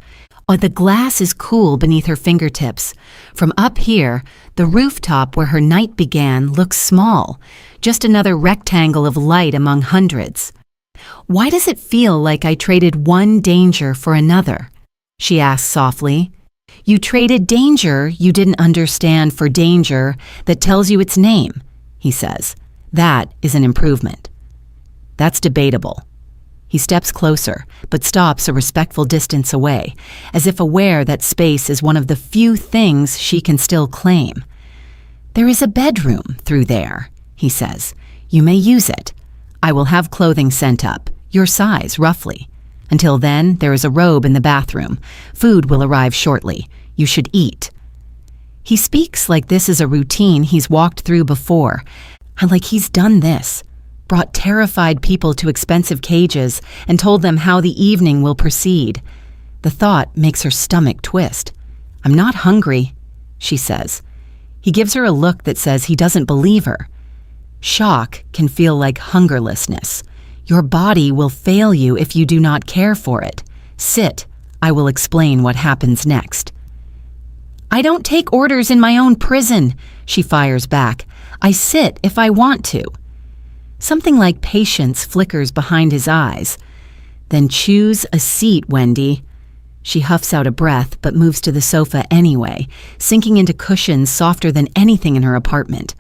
The glass is cool beneath her fingertips. From up here, the rooftop where her night began looks small, just another rectangle of light among hundreds. Why does it feel like I traded one danger for another? She asks softly. You traded danger you didn't understand for danger that tells you its name, he says. That is an improvement. That's debatable. He steps closer, but stops a respectful distance away, as if aware that space is one of the few things she can still claim. There is a bedroom through there, he says. You may use it. I will have clothing sent up, your size, roughly. Until then, there is a robe in the bathroom. Food will arrive shortly. You should eat. He speaks like this is a routine he's walked through before, and like he's done this. Brought terrified people to expensive cages and told them how the evening will proceed. The thought makes her stomach twist. I'm not hungry, she says. He gives her a look that says he doesn't believe her. Shock can feel like hungerlessness. Your body will fail you if you do not care for it. Sit. I will explain what happens next. I don't take orders in my own prison, she fires back. I sit if I want to. Something like patience flickers behind his eyes. Then choose a seat, Wendy. She huffs out a breath but moves to the sofa anyway, sinking into cushions softer than anything in her apartment.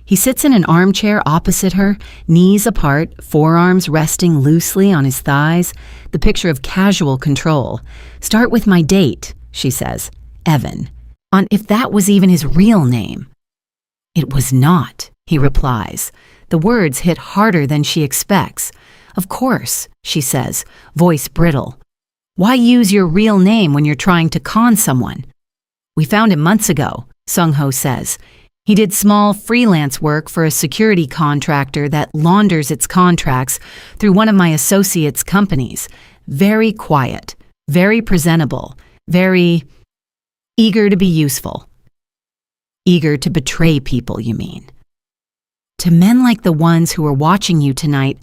He sits in an armchair opposite her, knees apart, forearms resting loosely on his thighs, the picture of casual control. "Start with my date," she says. "Evan." On if that was even his real name. "It was not," he replies. The words hit harder than she expects. "Of course," she says, voice brittle. "Why use your real name when you're trying to con someone?" "We found him months ago," Sung-ho says. "He did small freelance work for a security contractor that launders its contracts through one of my associates' companies. Very quiet, very presentable, very eager to be useful." "Eager to betray people, you mean?" "To men like the ones who are watching you tonight,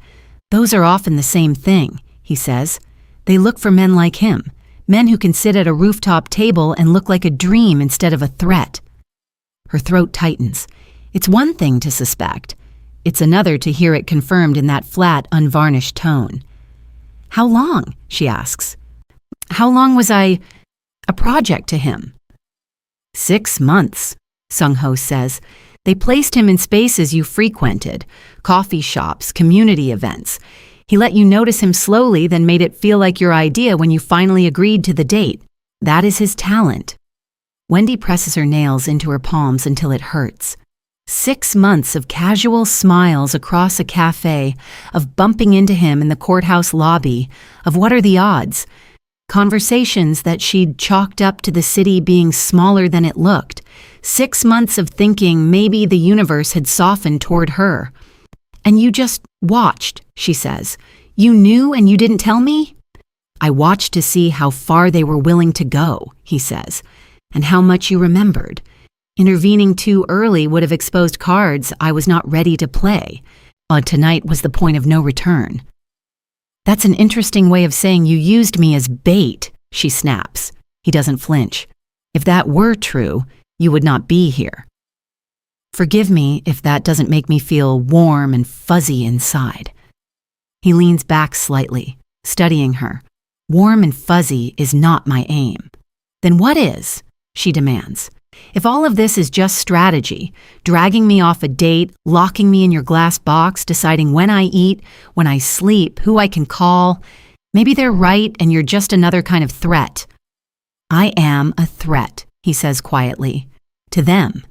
those are often the same thing," he says. "They look for men like him, men who can sit at a rooftop table and look like a dream instead of a threat." Her throat tightens. It's one thing to suspect. It's another to hear it confirmed in that flat, unvarnished tone. "How long?" she asks. "How long was I a project to him?" 6 months, Sung-ho says. "They placed him in spaces you frequented, coffee shops, community events. He let you notice him slowly, then made it feel like your idea when you finally agreed to the date. That is his talent." Wendy presses her nails into her palms until it hurts. 6 months of casual smiles across a cafe, of bumping into him in the courthouse lobby, of what are the odds? Conversations that she'd chalked up to the city being smaller than it looked. 6 months of thinking maybe the universe had softened toward her. "And you just watched," she says. "You knew and you didn't tell me?" "I watched to see how far they were willing to go," he says, "and how much you remembered. Intervening too early would have exposed cards I was not ready to play. But tonight was the point of no return." "That's an interesting way of saying you used me as bait," she snaps. He doesn't flinch. "If that were true, you would not be here." "Forgive me if that doesn't make me feel warm and fuzzy inside." He leans back slightly, studying her. "Warm and fuzzy is not my aim." "Then what is?" she demands. "If all of this is just strategy, dragging me off a date, locking me in your glass box, deciding when I eat, when I sleep, who I can call, maybe they're right and you're just another kind of threat." "I am a threat," he says quietly, "to them.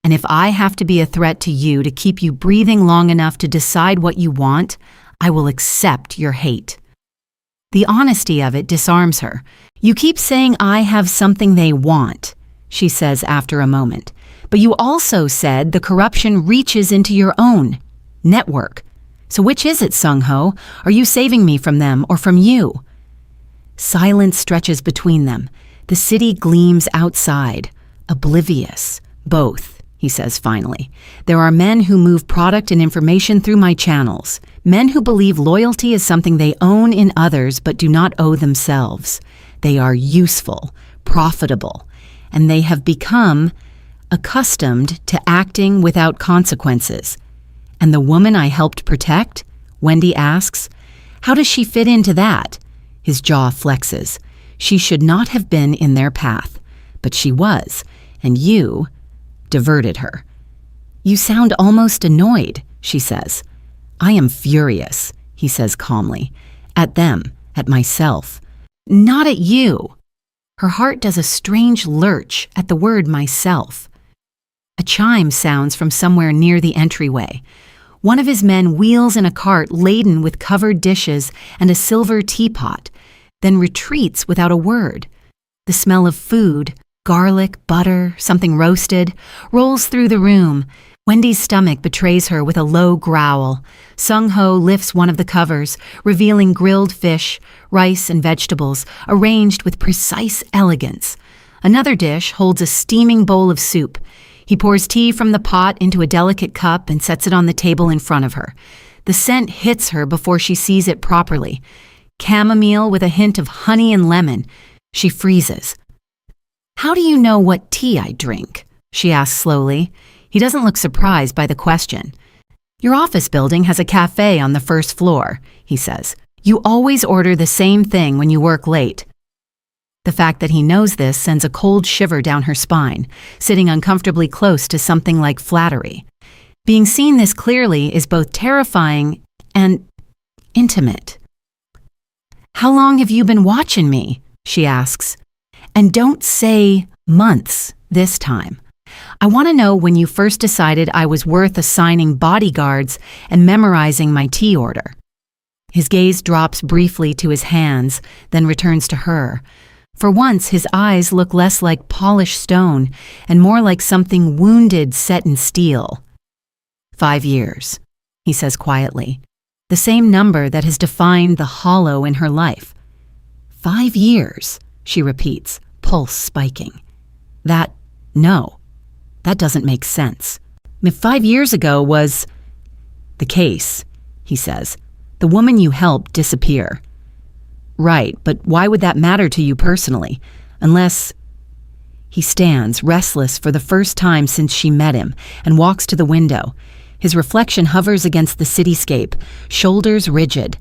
And if I have to be a threat to you to keep you breathing long enough to decide what you want, I will accept your hate." The honesty of it disarms her. "You keep saying I have something they want," she says after a moment. "But you also said the corruption reaches into your own network. So which is it, Sung-ho? Are you saving me from them or from you?" Silence stretches between them. The city gleams outside, oblivious. "Both," he says finally. "There are men who move product and information through my channels. Men who believe loyalty is something they own in others but do not owe themselves. They are useful, profitable, and they have become accustomed to acting without consequences." "And the woman I helped protect?" Wendy asks. "How does she fit into that?" His jaw flexes. "She should not have been in their path, but she was, and you diverted her." "You sound almost annoyed," she says. "I am furious," he says calmly. "At them, at myself. Not at you." Her heart does a strange lurch at the word myself. A chime sounds from somewhere near the entryway. One of his men wheels in a cart laden with covered dishes and a silver teapot, then retreats without a word. The smell of food, garlic, butter, something roasted, rolls through the room. Wendy's stomach betrays her with a low growl. Sung-ho lifts one of the covers, revealing grilled fish, rice, and vegetables, arranged with precise elegance. Another dish holds a steaming bowl of soup. He pours tea from the pot into a delicate cup and sets it on the table in front of her. The scent hits her before she sees it properly. Chamomile with a hint of honey and lemon. She freezes. "How do you know what tea I drink?" she asks slowly. He doesn't look surprised by the question. "Your office building has a cafe on the first floor," he says. "You always order the same thing when you work late." The fact that he knows this sends a cold shiver down her spine, sitting uncomfortably close to something like flattery. Being seen this clearly is both terrifying and intimate. "How long have you been watching me?" she asks. "And don't say months this time. I want to know when you first decided I was worth assigning bodyguards and memorizing my tea order." His gaze drops briefly to his hands, then returns to her. For once, his eyes look less like polished stone and more like something wounded set in steel. 5 years, he says quietly, the same number that has defined the hollow in her life. 5 years, she repeats, pulse spiking. No, that doesn't make sense. 5 years ago was the case, he says. The woman you helped disappear. Right, but why would that matter to you personally? Unless... He stands, restless for the first time since she met him, and walks to the window. His reflection hovers against the cityscape, shoulders rigid.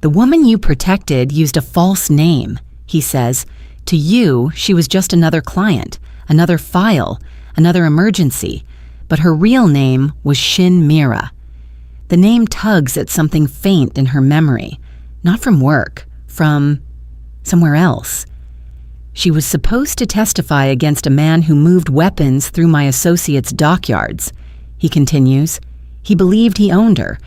The woman you protected used a false name, he says. To you, she was just another client, another file, another emergency. But her real name was Shin Mira. The name tugs at something faint in her memory, not from work, from somewhere else. She was supposed to testify against a man who moved weapons through my associate's dockyards. He continues. He believed he owned her,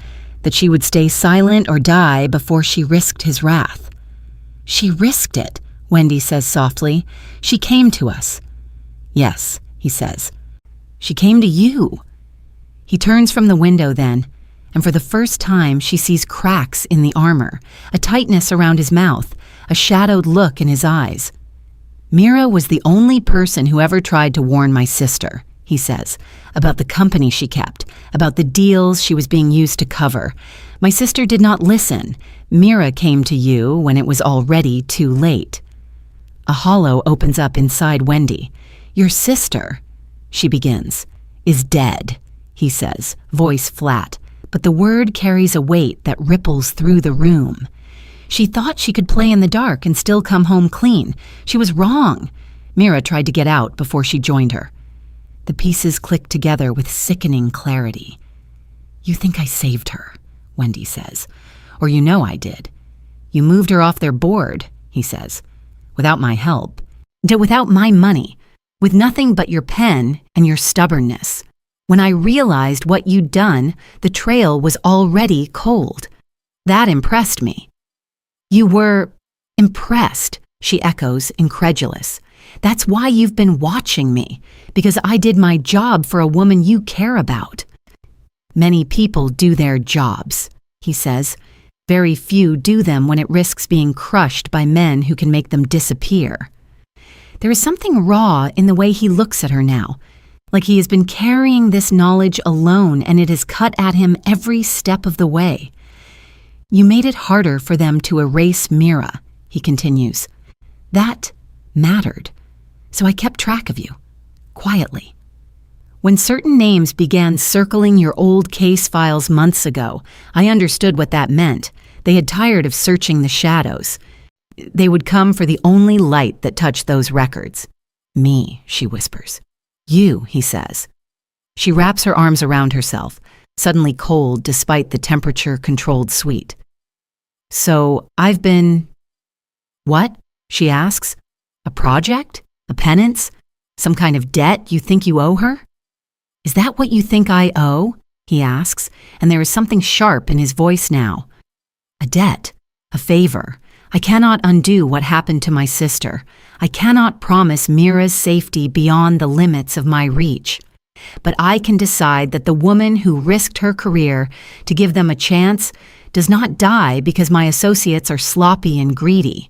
that she would stay silent or die before she risked his wrath. She risked it, Wendy says softly. She came to us. Yes, he says. She came to you. He turns from the window then, and for the first time she sees cracks in the armor, a tightness around his mouth, a shadowed look in his eyes. Mira was the only person who ever tried to warn my sister, he says, about the company she kept, about the deals she was being used to cover. My sister did not listen. Mira came to you when it was already too late. A hollow opens up inside Wendy. Your sister, she begins, is dead, he says, voice flat. But the word carries a weight that ripples through the room. She thought she could play in the dark and still come home clean. She was wrong. Mira tried to get out before she joined her. The pieces click together with sickening clarity. You think I saved her, Wendy says. Or you know I did. You moved her off their board, he says. Without my help. Without my money. With nothing but your pen and your stubbornness. When I realized what you'd done, the trail was already cold. That impressed me. You were impressed, she echoes, incredulous. That's why you've been watching me, because I did my job for a woman you care about. Many people do their jobs, he says. Very few do them when it risks being crushed by men who can make them disappear. There is something raw in the way he looks at her now. Like he has been carrying this knowledge alone and it has cut at him every step of the way. You made it harder for them to erase Mira, he continues. That mattered. So I kept track of you, quietly. When certain names began circling your old case files months ago, I understood what that meant. They had tired of searching the shadows. They would come for the only light that touched those records. Me, she whispers. You, he says. She wraps her arms around herself, suddenly cold despite the temperature-controlled suite. So, I've been... What? She asks. A project? A penance? Some kind of debt you think you owe her? Is that what you think I owe? He asks, and there is something sharp in his voice now. A debt. A favor. I cannot undo what happened to my sister. I cannot promise Mira's safety beyond the limits of my reach. But I can decide that the woman who risked her career to give them a chance does not die because my associates are sloppy and greedy.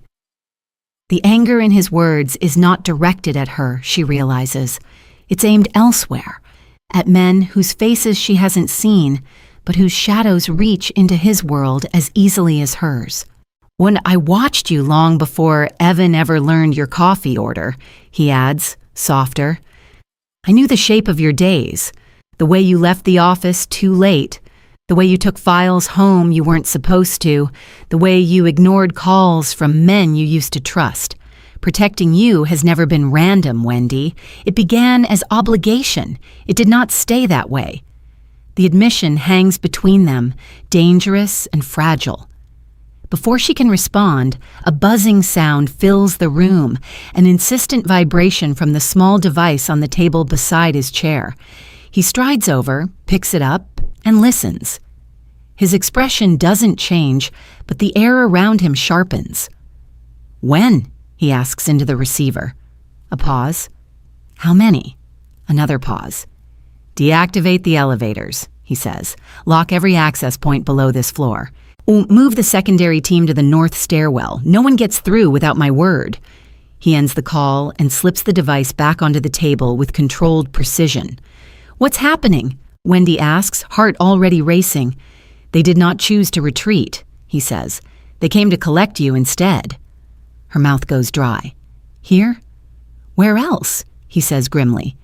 The anger in his words is not directed at her, she realizes. It's aimed elsewhere, at men whose faces she hasn't seen, but whose shadows reach into his world as easily as hers. When I watched you long before Evan ever learned your coffee order, he adds, softer. I knew the shape of your days, the way you left the office too late, the way you took files home you weren't supposed to, the way you ignored calls from men you used to trust, Protecting you has never been random, Wendy. It began as obligation. It did not stay that way. The admission hangs between them, dangerous and fragile. Before she can respond, a buzzing sound fills the room, an insistent vibration from the small device on the table beside his chair. He strides over, picks it up, and listens. His expression doesn't change, but the air around him sharpens. "When?" he asks into the receiver. A pause. "How many?" Another pause. "Deactivate the elevators," he says. "Lock every access point below this floor. Move the secondary team to the north stairwell. No one gets through without my word." He ends the call and slips the device back onto the table with controlled precision. "What's happening?" Wendy asks, heart already racing. "They did not choose to retreat," he says. "They came to collect you instead." Her mouth goes dry. "Here? Where else?" he says grimly.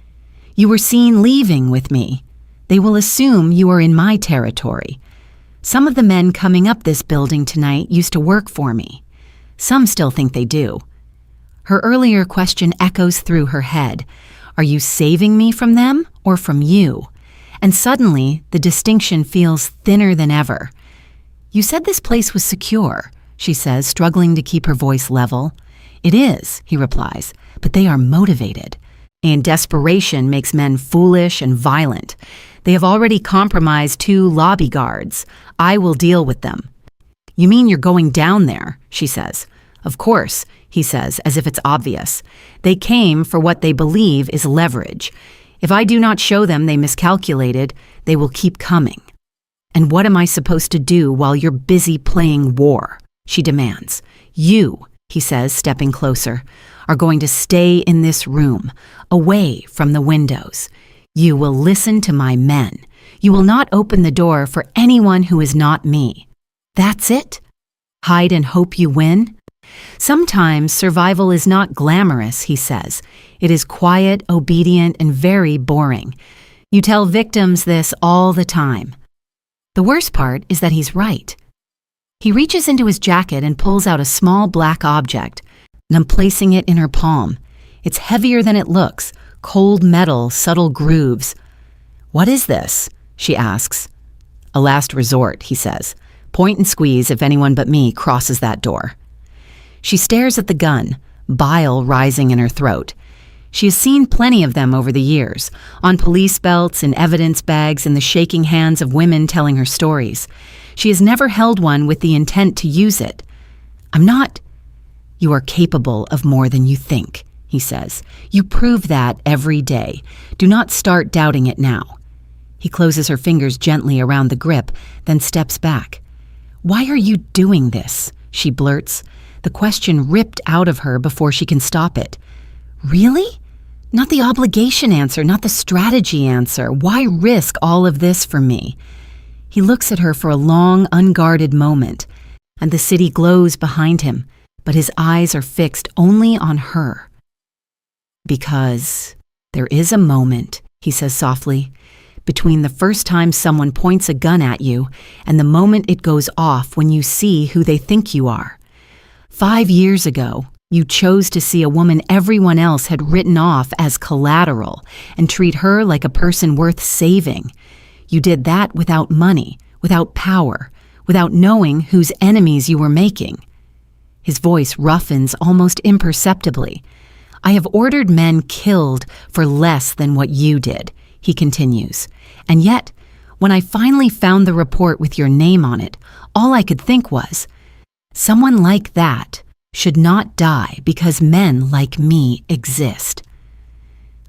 "You were seen leaving with me. They will assume you are in my territory. Some of the men coming up this building tonight used to work for me. Some still think they do." Her earlier question echoes through her head. Are you saving me from them or from you? And suddenly, the distinction feels thinner than ever. "You said this place was secure," she says, struggling to keep her voice level. "It is," he replies, "but they are motivated. And desperation makes men foolish and violent. They have already compromised 2 lobby guards. I will deal with them." "You mean you're going down there?" she says. "Of course," he says, as if it's obvious. "They came for what they believe is leverage. If I do not show them they miscalculated, they will keep coming." "And what am I supposed to do while you're busy playing war?" she demands. "You," he says, stepping closer, "are going to stay in this room, away from the windows. You will listen to my men. You will not open the door for anyone who is not me. That's it? Hide and hope you win?" "Sometimes survival is not glamorous," he says. "It is quiet, obedient, and very boring. You tell victims this all the time." The worst part is that he's right. He reaches into his jacket and pulls out a small black object, and placing it in her palm. It's heavier than it looks, cold metal, subtle grooves. "What is this?" she asks. "A last resort," he says. "Point and squeeze if anyone but me crosses that door." She stares at the gun, bile rising in her throat. She has seen plenty of them over the years, on police belts, in evidence bags, in the shaking hands of women telling her stories. She has never held one with the intent to use it. "I'm not—" "You are capable of more than you think," he says. "You prove that every day. Do not start doubting it now." He closes her fingers gently around the grip, then steps back. "Why are you doing this?" she blurts, the question ripped out of her before she can stop it. "Really? Not the obligation answer, not the strategy answer. Why risk all of this for me?" He looks at her for a long, unguarded moment, and the city glows behind him, but his eyes are fixed only on her. "Because there is a moment," he says softly, "between the first time someone points a gun at you and the moment it goes off when you see who they think you are. 5 years ago, you chose to see a woman everyone else had written off as collateral and treat her like a person worth saving. You did that without money, without power, without knowing whose enemies you were making." His voice roughens almost imperceptibly. "I have ordered men killed for less than what you did," he continues. "And yet, when I finally found the report with your name on it, all I could think was, someone like that should not die because men like me exist."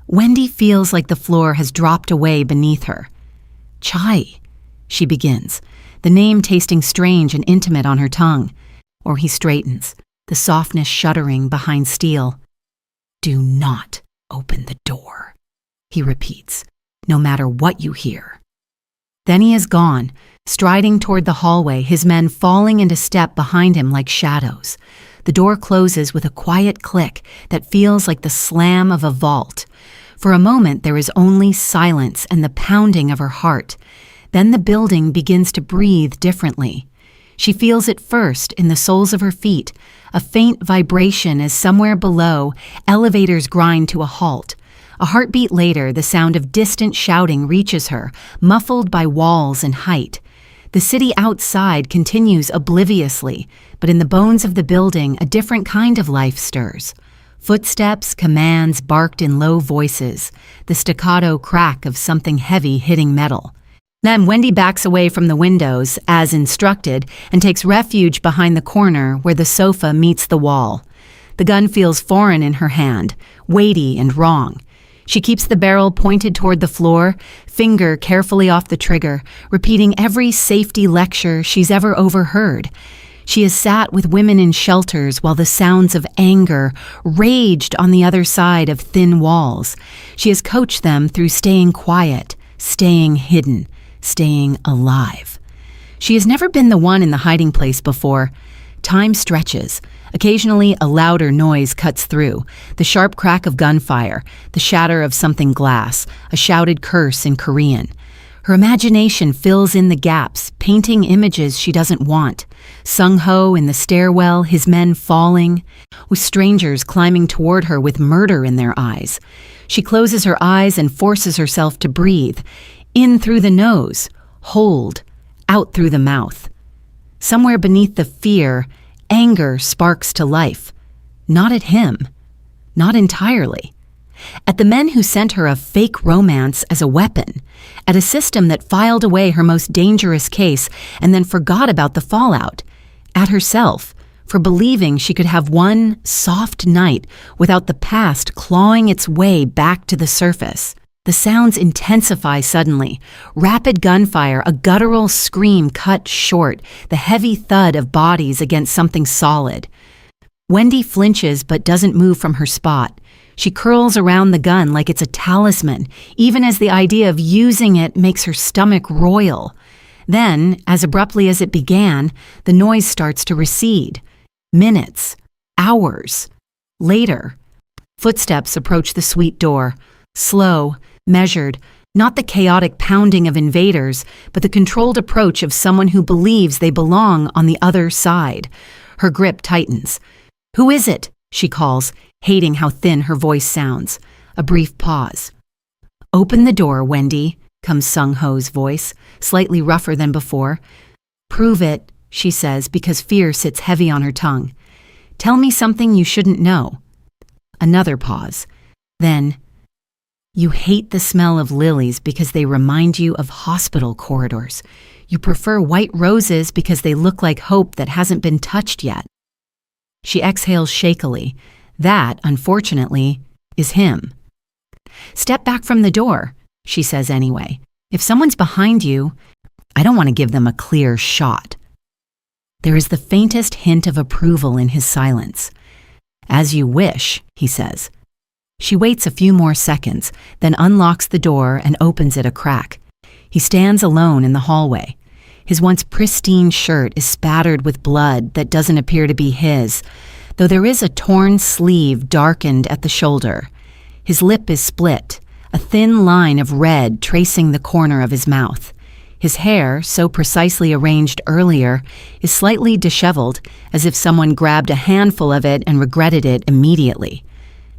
Wendy feels like the floor has dropped away beneath her. "Chai," she begins, the name tasting strange and intimate on her tongue. Or he straightens, the softness shuddering behind steel. "Do not open the door," he repeats, "no matter what you hear." Then he is gone, striding toward the hallway, his men falling into step behind him like shadows. The door closes with a quiet click that feels like the slam of a vault. For a moment, there is only silence and the pounding of her heart. Then the building begins to breathe differently. She feels it first in the soles of her feet, a faint vibration as somewhere below, elevators grind to a halt. A heartbeat later, the sound of distant shouting reaches her, muffled by walls and height. The city outside continues obliviously, but in the bones of the building, a different kind of life stirs. Footsteps, commands barked in low voices, the staccato crack of something heavy hitting metal. Then Wendy backs away from the windows, as instructed, and takes refuge behind the corner where the sofa meets the wall. The gun feels foreign in her hand, weighty and wrong. She keeps the barrel pointed toward the floor, finger carefully off the trigger, repeating every safety lecture she's ever overheard. She has sat with women in shelters while the sounds of anger raged on the other side of thin walls. She has coached them through staying quiet, staying hidden, staying alive. She has never been the one in the hiding place before. Time stretches. Occasionally, a louder noise cuts through, the sharp crack of gunfire, the shatter of something glass, a shouted curse in Korean. Her imagination fills in the gaps, painting images she doesn't want. Sung-ho in the stairwell, his men falling, with strangers climbing toward her with murder in their eyes. She closes her eyes and forces herself to breathe. In through the nose, hold, out through the mouth. Somewhere beneath the fear, anger sparks to life. Not at him. Not entirely. At the men who sent her a fake romance as a weapon. At a system that filed away her most dangerous case and then forgot about the fallout. At herself, for believing she could have one soft night without the past clawing its way back to the surface. The sounds intensify suddenly. Rapid gunfire, a guttural scream cut short, the heavy thud of bodies against something solid. Wendy flinches but doesn't move from her spot. She curls around the gun like it's a talisman, even as the idea of using it makes her stomach roil. Then, as abruptly as it began, the noise starts to recede. Minutes, hours. Later, footsteps approach the suite door. Slow, measured, not the chaotic pounding of invaders, but the controlled approach of someone who believes they belong on the other side. Her grip tightens. "Who is it?" she calls, hating how thin her voice sounds. A brief pause. "Open the door, Wendy," comes Sung-ho's voice, slightly rougher than before. "Prove it," she says, because fear sits heavy on her tongue. "Tell me something you shouldn't know." Another pause. Then, "You hate the smell of lilies because they remind you of hospital corridors. You prefer white roses because they look like hope that hasn't been touched yet." She exhales shakily. That, unfortunately, is him. "Step back from the door," she says anyway. "If someone's behind you, I don't want to give them a clear shot." There is the faintest hint of approval in his silence. "As you wish," he says. She waits a few more seconds, then unlocks the door and opens it a crack. He stands alone in the hallway. His once pristine shirt is spattered with blood that doesn't appear to be his, though there is a torn sleeve darkened at the shoulder. His lip is split, a thin line of red tracing the corner of his mouth. His hair, so precisely arranged earlier, is slightly disheveled, as if someone grabbed a handful of it and regretted it immediately.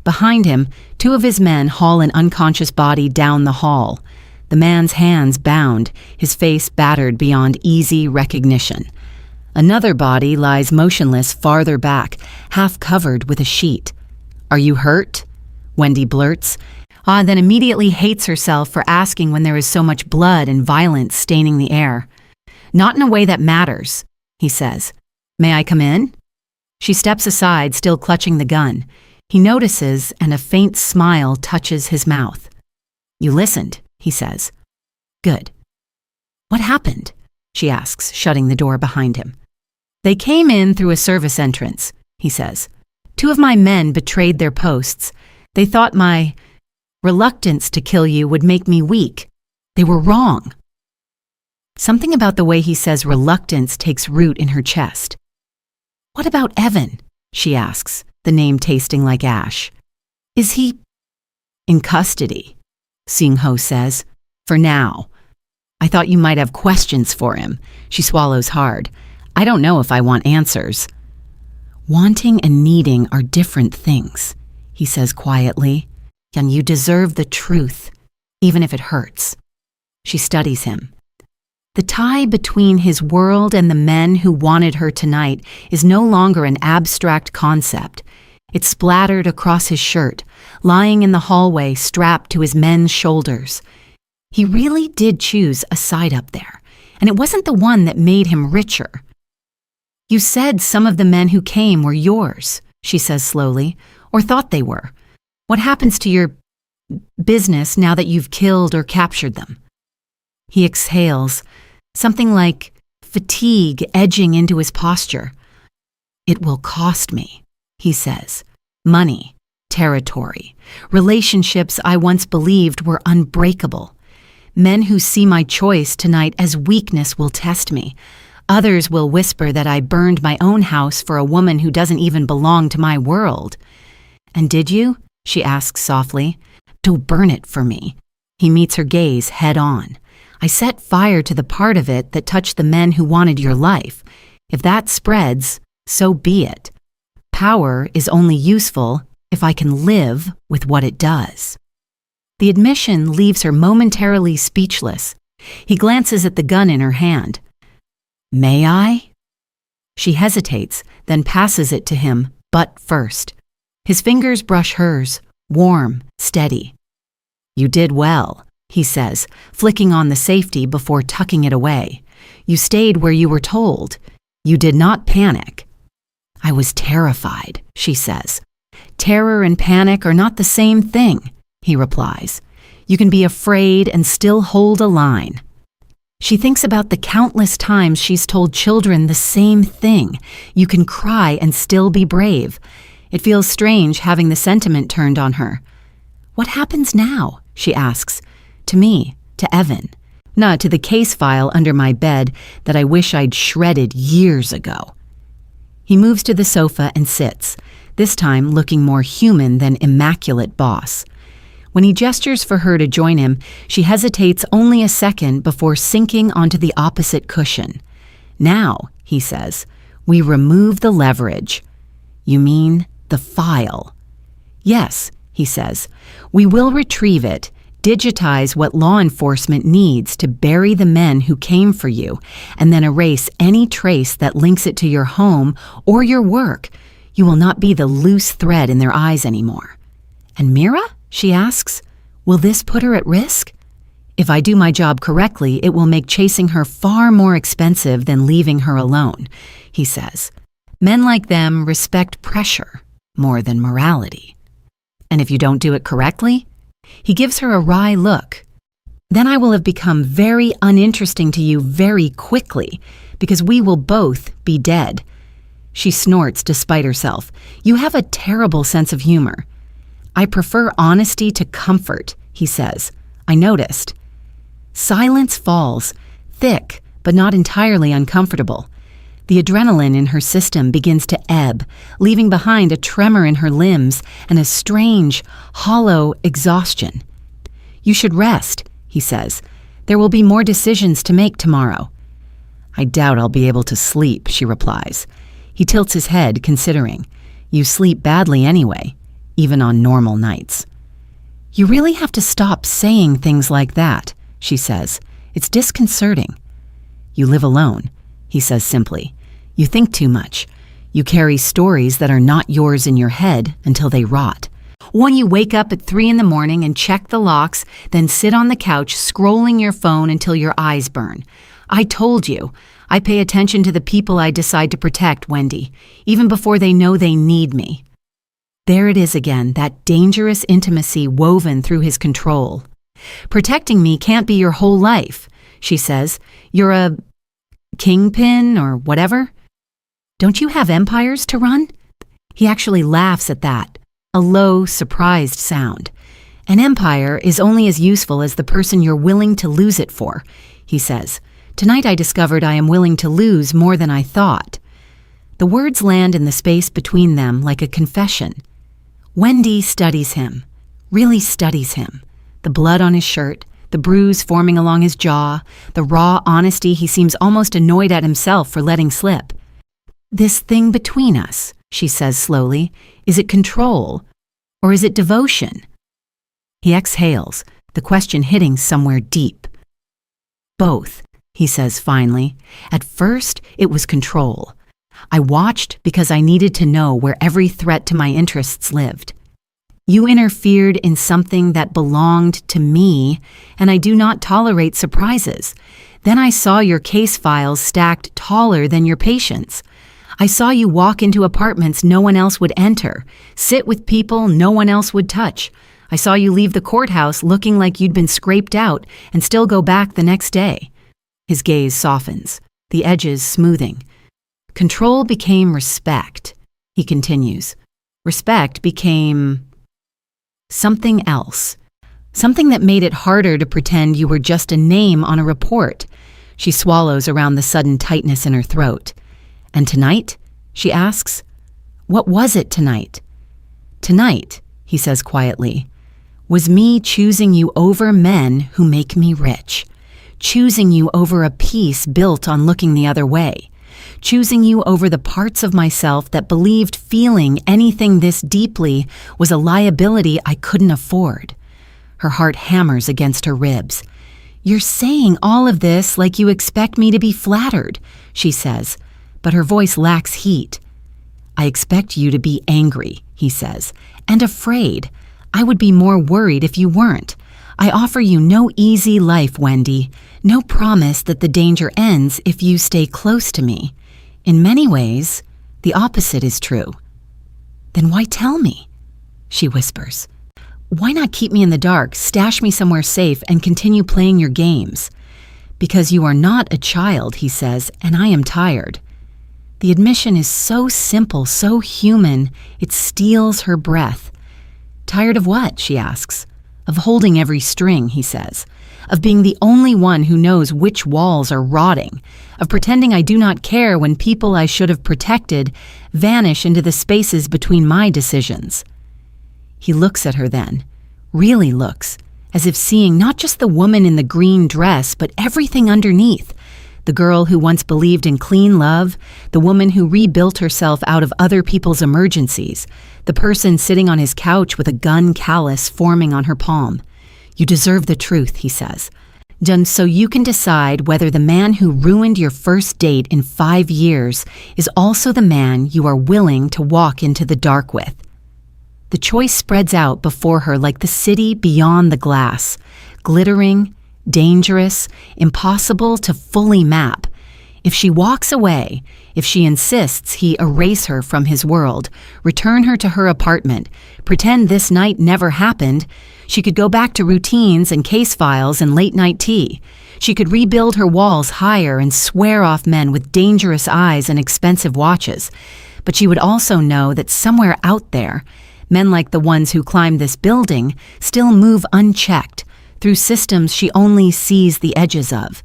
Behind him, two of his men haul an unconscious body down the hall. The man's hands bound, his face battered beyond easy recognition. Another body lies motionless farther back, half covered with a sheet. "Are you hurt?" Wendy blurts, then immediately hates herself for asking when there is so much blood and violence staining the air. "Not in a way that matters," he says. "May I come in?" She steps aside, still clutching the gun. He notices, and a faint smile touches his mouth. "You listened," he says. "Good." "What happened?" she asks, shutting the door behind him. "They came in through a service entrance," he says. "Two of my men betrayed their posts. They thought my reluctance to kill you would make me weak. They were wrong." Something about the way he says reluctance takes root in her chest. "What about Evan?" she asks, the name tasting like ash. "Is he in custody?" Sung-ho says. "For now. I thought you might have questions for him." She swallows hard. I don't know if I want answers." "Wanting and needing are different things," he says quietly, "and you deserve the truth, even if it hurts." She studies him. The tie between his world and the men who wanted her tonight is no longer an abstract concept. It's splattered across his shirt, lying in the hallway strapped to his men's shoulders. He really did choose a side up there, and it wasn't the one that made him richer. "You said some of the men who came were yours," she says slowly, "or thought they were. What happens to your business now that you've killed or captured them?" He exhales, something like fatigue edging into his posture. "It will cost me," he says. "Money, territory, relationships I once believed were unbreakable. Men who see my choice tonight as weakness will test me. Others will whisper that I burned my own house for a woman who doesn't even belong to my world." "And did you?" she asks softly. "To burn it for me." He meets her gaze head on. "I set fire to the part of it that touched the men who wanted your life. If that spreads, so be it. Power is only useful if I can live with what it does." The admission leaves her momentarily speechless. He glances at the gun in her hand. "May I?" She hesitates, then passes it to him, butt first. His fingers brush hers, warm, steady. "You did well," he says, flicking on the safety before tucking it away. "You stayed where you were told. You did not panic." "I was terrified," she says. "Terror and panic are not the same thing," he replies. "You can be afraid and still hold a line." She thinks about the countless times she's told children the same thing. You can cry and still be brave. It feels strange having the sentiment turned on her. "What happens now?" she asks. "To me, to Evan. Not to the case file under my bed that I wish I'd shredded years ago." He moves to the sofa and sits, this time looking more human than immaculate boss. When he gestures for her to join him, she hesitates only a second before sinking onto the opposite cushion. "Now," he says, "we remove the leverage." "You mean the file?" "Yes," he says. "We will retrieve it, digitize what law enforcement needs to bury the men who came for you, and then erase any trace that links it to your home or your work. You will not be the loose thread in their eyes anymore." "And Mira?" she asks. "Will this put her at risk?" "If I do my job correctly, it will make chasing her far more expensive than leaving her alone," he says. "Men like them respect pressure more than morality." "And if you don't do it correctly?" He gives her a wry look. "Then I will have become very uninteresting to you very quickly, because we will both be dead." She snorts despite herself. "You have a terrible sense of humor." "I prefer honesty to comfort," he says. "I noticed." Silence falls, thick but not entirely uncomfortable. The adrenaline in her system begins to ebb, leaving behind a tremor in her limbs and a strange, hollow exhaustion. "You should rest," he says. "There will be more decisions to make tomorrow." "I doubt I'll be able to sleep," she replies. He tilts his head, considering. "You sleep badly anyway, even on normal nights." "You really have to stop saying things like that," she says. "It's disconcerting." "You live alone," he says simply. "You think too much. You carry stories that are not yours in your head until they rot. When you wake up at 3 in the morning and check the locks, then sit on the couch scrolling your phone until your eyes burn. I told you, I pay attention to the people I decide to protect, Wendy, even before they know they need me." There it is again, that dangerous intimacy woven through his control. "Protecting me can't be your whole life," she says. "You're a kingpin or whatever. Don't you have empires to run?" He actually laughs at that, a low, surprised sound. "An empire is only as useful as the person you're willing to lose it for," he says. "Tonight I discovered I am willing to lose more than I thought." The words land in the space between them like a confession. Wendy studies him, really studies him. The blood on his shirt, the bruise forming along his jaw, the raw honesty he seems almost annoyed at himself for letting slip. "This thing between us," she says slowly, "is it control or is it devotion?" He exhales, the question hitting somewhere deep. "Both," he says finally. "At first, it was control. I watched because I needed to know where every threat to my interests lived. You interfered in something that belonged to me, and I do not tolerate surprises. Then I saw your case files stacked taller than your patience. I saw you walk into apartments no one else would enter, sit with people no one else would touch. I saw you leave the courthouse looking like you'd been scraped out and still go back the next day." His gaze softens, the edges smoothing. "Control became respect," he continues. "Respect became something else. Something that made it harder to pretend you were just a name on a report." She swallows around the sudden tightness in her throat. "And tonight?" she asks. "What was it tonight?" "Tonight," he says quietly, "was me choosing you over men who make me rich. Choosing you over a peace built on looking the other way. Choosing you over the parts of myself that believed feeling anything this deeply was a liability I couldn't afford." Her heart hammers against her ribs. "You're saying all of this like you expect me to be flattered," she says, but her voice lacks heat. "I expect you to be angry," he says, "and afraid. I would be more worried if you weren't. I offer you no easy life, Wendy. No promise that the danger ends if you stay close to me. In many ways, the opposite is true." "Then why tell me?" she whispers. "Why not keep me in the dark, stash me somewhere safe, and continue playing your games?" "Because you are not a child," he says, "and I am tired." The admission is so simple, so human, it steals her breath. "Tired of what?" she asks. "Of holding every string," he says. "Of being the only one who knows which walls are rotting. Of pretending I do not care when people I should have protected vanish into the spaces between my decisions." He looks at her then, really looks, as if seeing not just the woman in the green dress, but everything underneath. The girl who once believed in clean love, the woman who rebuilt herself out of other people's emergencies, the person sitting on his couch with a gun callus forming on her palm. "You deserve the truth," he says. "Done so you can decide whether the man who ruined your first date in 5 years is also the man you are willing to walk into the dark with." The choice spreads out before her like the city beyond the glass, glittering, dangerous, impossible to fully map. If she walks away, if she insists he erase her from his world, return her to her apartment, pretend this night never happened, she could go back to routines and case files and late-night tea. She could rebuild her walls higher and swear off men with dangerous eyes and expensive watches. But she would also know that somewhere out there, men like the ones who climb this building still move unchecked through systems she only sees the edges of.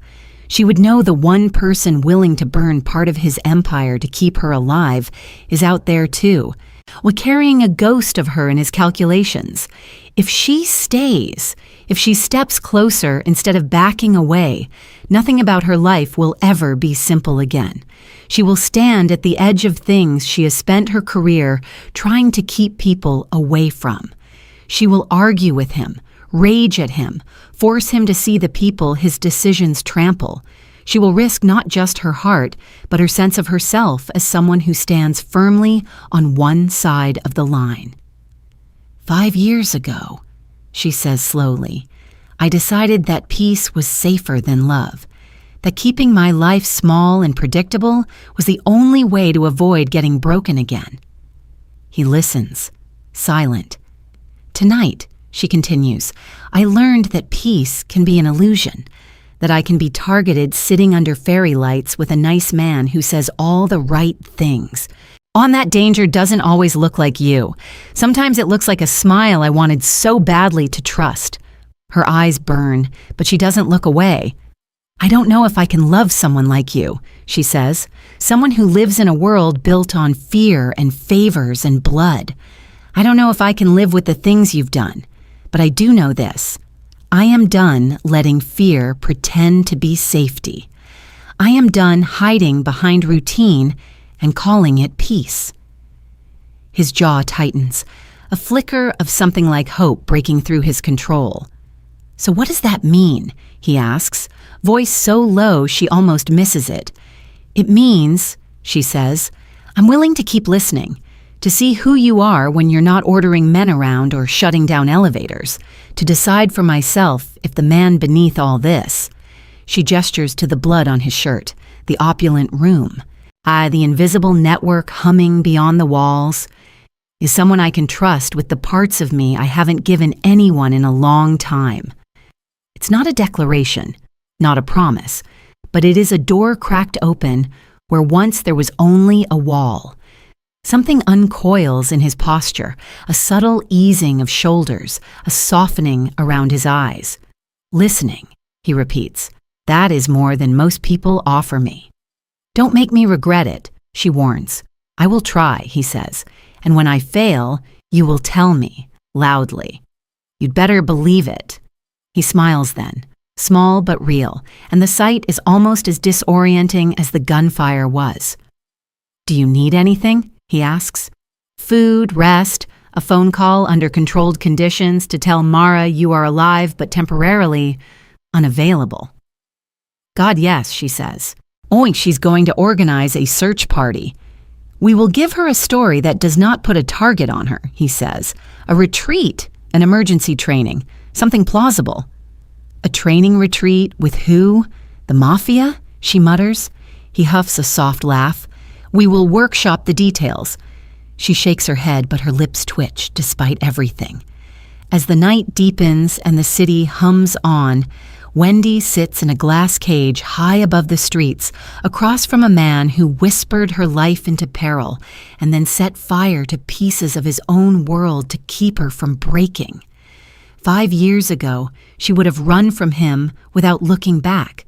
She would know the one person willing to burn part of his empire to keep her alive is out there too, while carrying a ghost of her in his calculations. If she stays, if she steps closer instead of backing away, nothing about her life will ever be simple again. She will stand at the edge of things she has spent her career trying to keep people away from. She will argue with him, rage at him, force him to see the people his decisions trample. She will risk not just her heart, but her sense of herself as someone who stands firmly on one side of the line. 5 years ago, she says slowly, I decided that peace was safer than love, that keeping my life small and predictable was the only way to avoid getting broken again. He listens, silent. Tonight, she continues, I learned that peace can be an illusion, that I can be targeted sitting under fairy lights with a nice man who says all the right things. On that danger doesn't always look like you. Sometimes it looks like a smile I wanted so badly to trust. Her eyes burn, but she doesn't look away. I don't know if I can love someone like you, she says, someone who lives in a world built on fear and favors and blood. I don't know if I can live with the things you've done, but I do know this. I am done letting fear pretend to be safety. I am done hiding behind routine and calling it peace. His jaw tightens, a flicker of something like hope breaking through his control. So what does that mean? He asks, voice so low she almost misses it. It means, she says, I'm willing to keep listening, to see who you are when you're not ordering men around or shutting down elevators, to decide for myself if the man beneath all this. She gestures to the blood on his shirt, the opulent room, the invisible network humming beyond the walls, is someone I can trust with the parts of me I haven't given anyone in a long time. It's not a declaration, not a promise, but it is a door cracked open where once there was only a wall. Something uncoils in his posture, a subtle easing of shoulders, a softening around his eyes. Listening, he repeats, that is more than most people offer me. Don't make me regret it, she warns. I will try, he says, and when I fail, you will tell me, loudly. You'd better believe it. He smiles then, small but real, and the sight is almost as disorienting as the gunfire was. Do you need anything? He asks. Food, rest, a phone call under controlled conditions to tell Mara you are alive but temporarily unavailable. God, yes, she says. Oink, she's going to organize a search party. We will give her a story that does not put a target on her, he says. A retreat, an emergency training, something plausible. A training retreat with who? The Mafia? She mutters. He huffs a soft laugh. We will workshop the details. She shakes her head, but her lips twitch despite everything. As the night deepens and the city hums on, Wendy sits in a glass cage high above the streets, across from a man who whispered her life into peril and then set fire to pieces of his own world to keep her from breaking. 5 years ago, she would have run from him without looking back.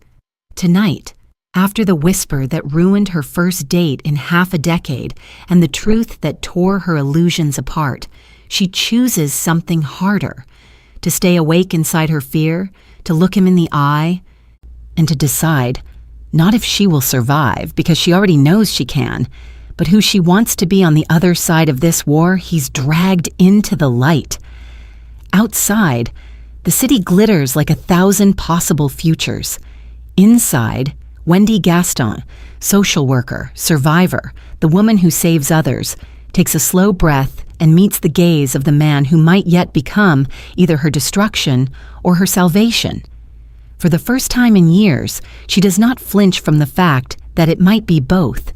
Tonight, after the whisper that ruined her first date in half a decade and the truth that tore her illusions apart, she chooses something harder, to stay awake inside her fear, to look him in the eye, and to decide, not if she will survive, because she already knows she can, but who she wants to be on the other side of this war he's dragged into the light. Outside, the city glitters like 1,000 possible futures. Inside, Wendy Gaston, social worker, survivor, the woman who saves others, takes a slow breath and meets the gaze of the man who might yet become either her destruction or her salvation. For the first time in years, she does not flinch from the fact that it might be both.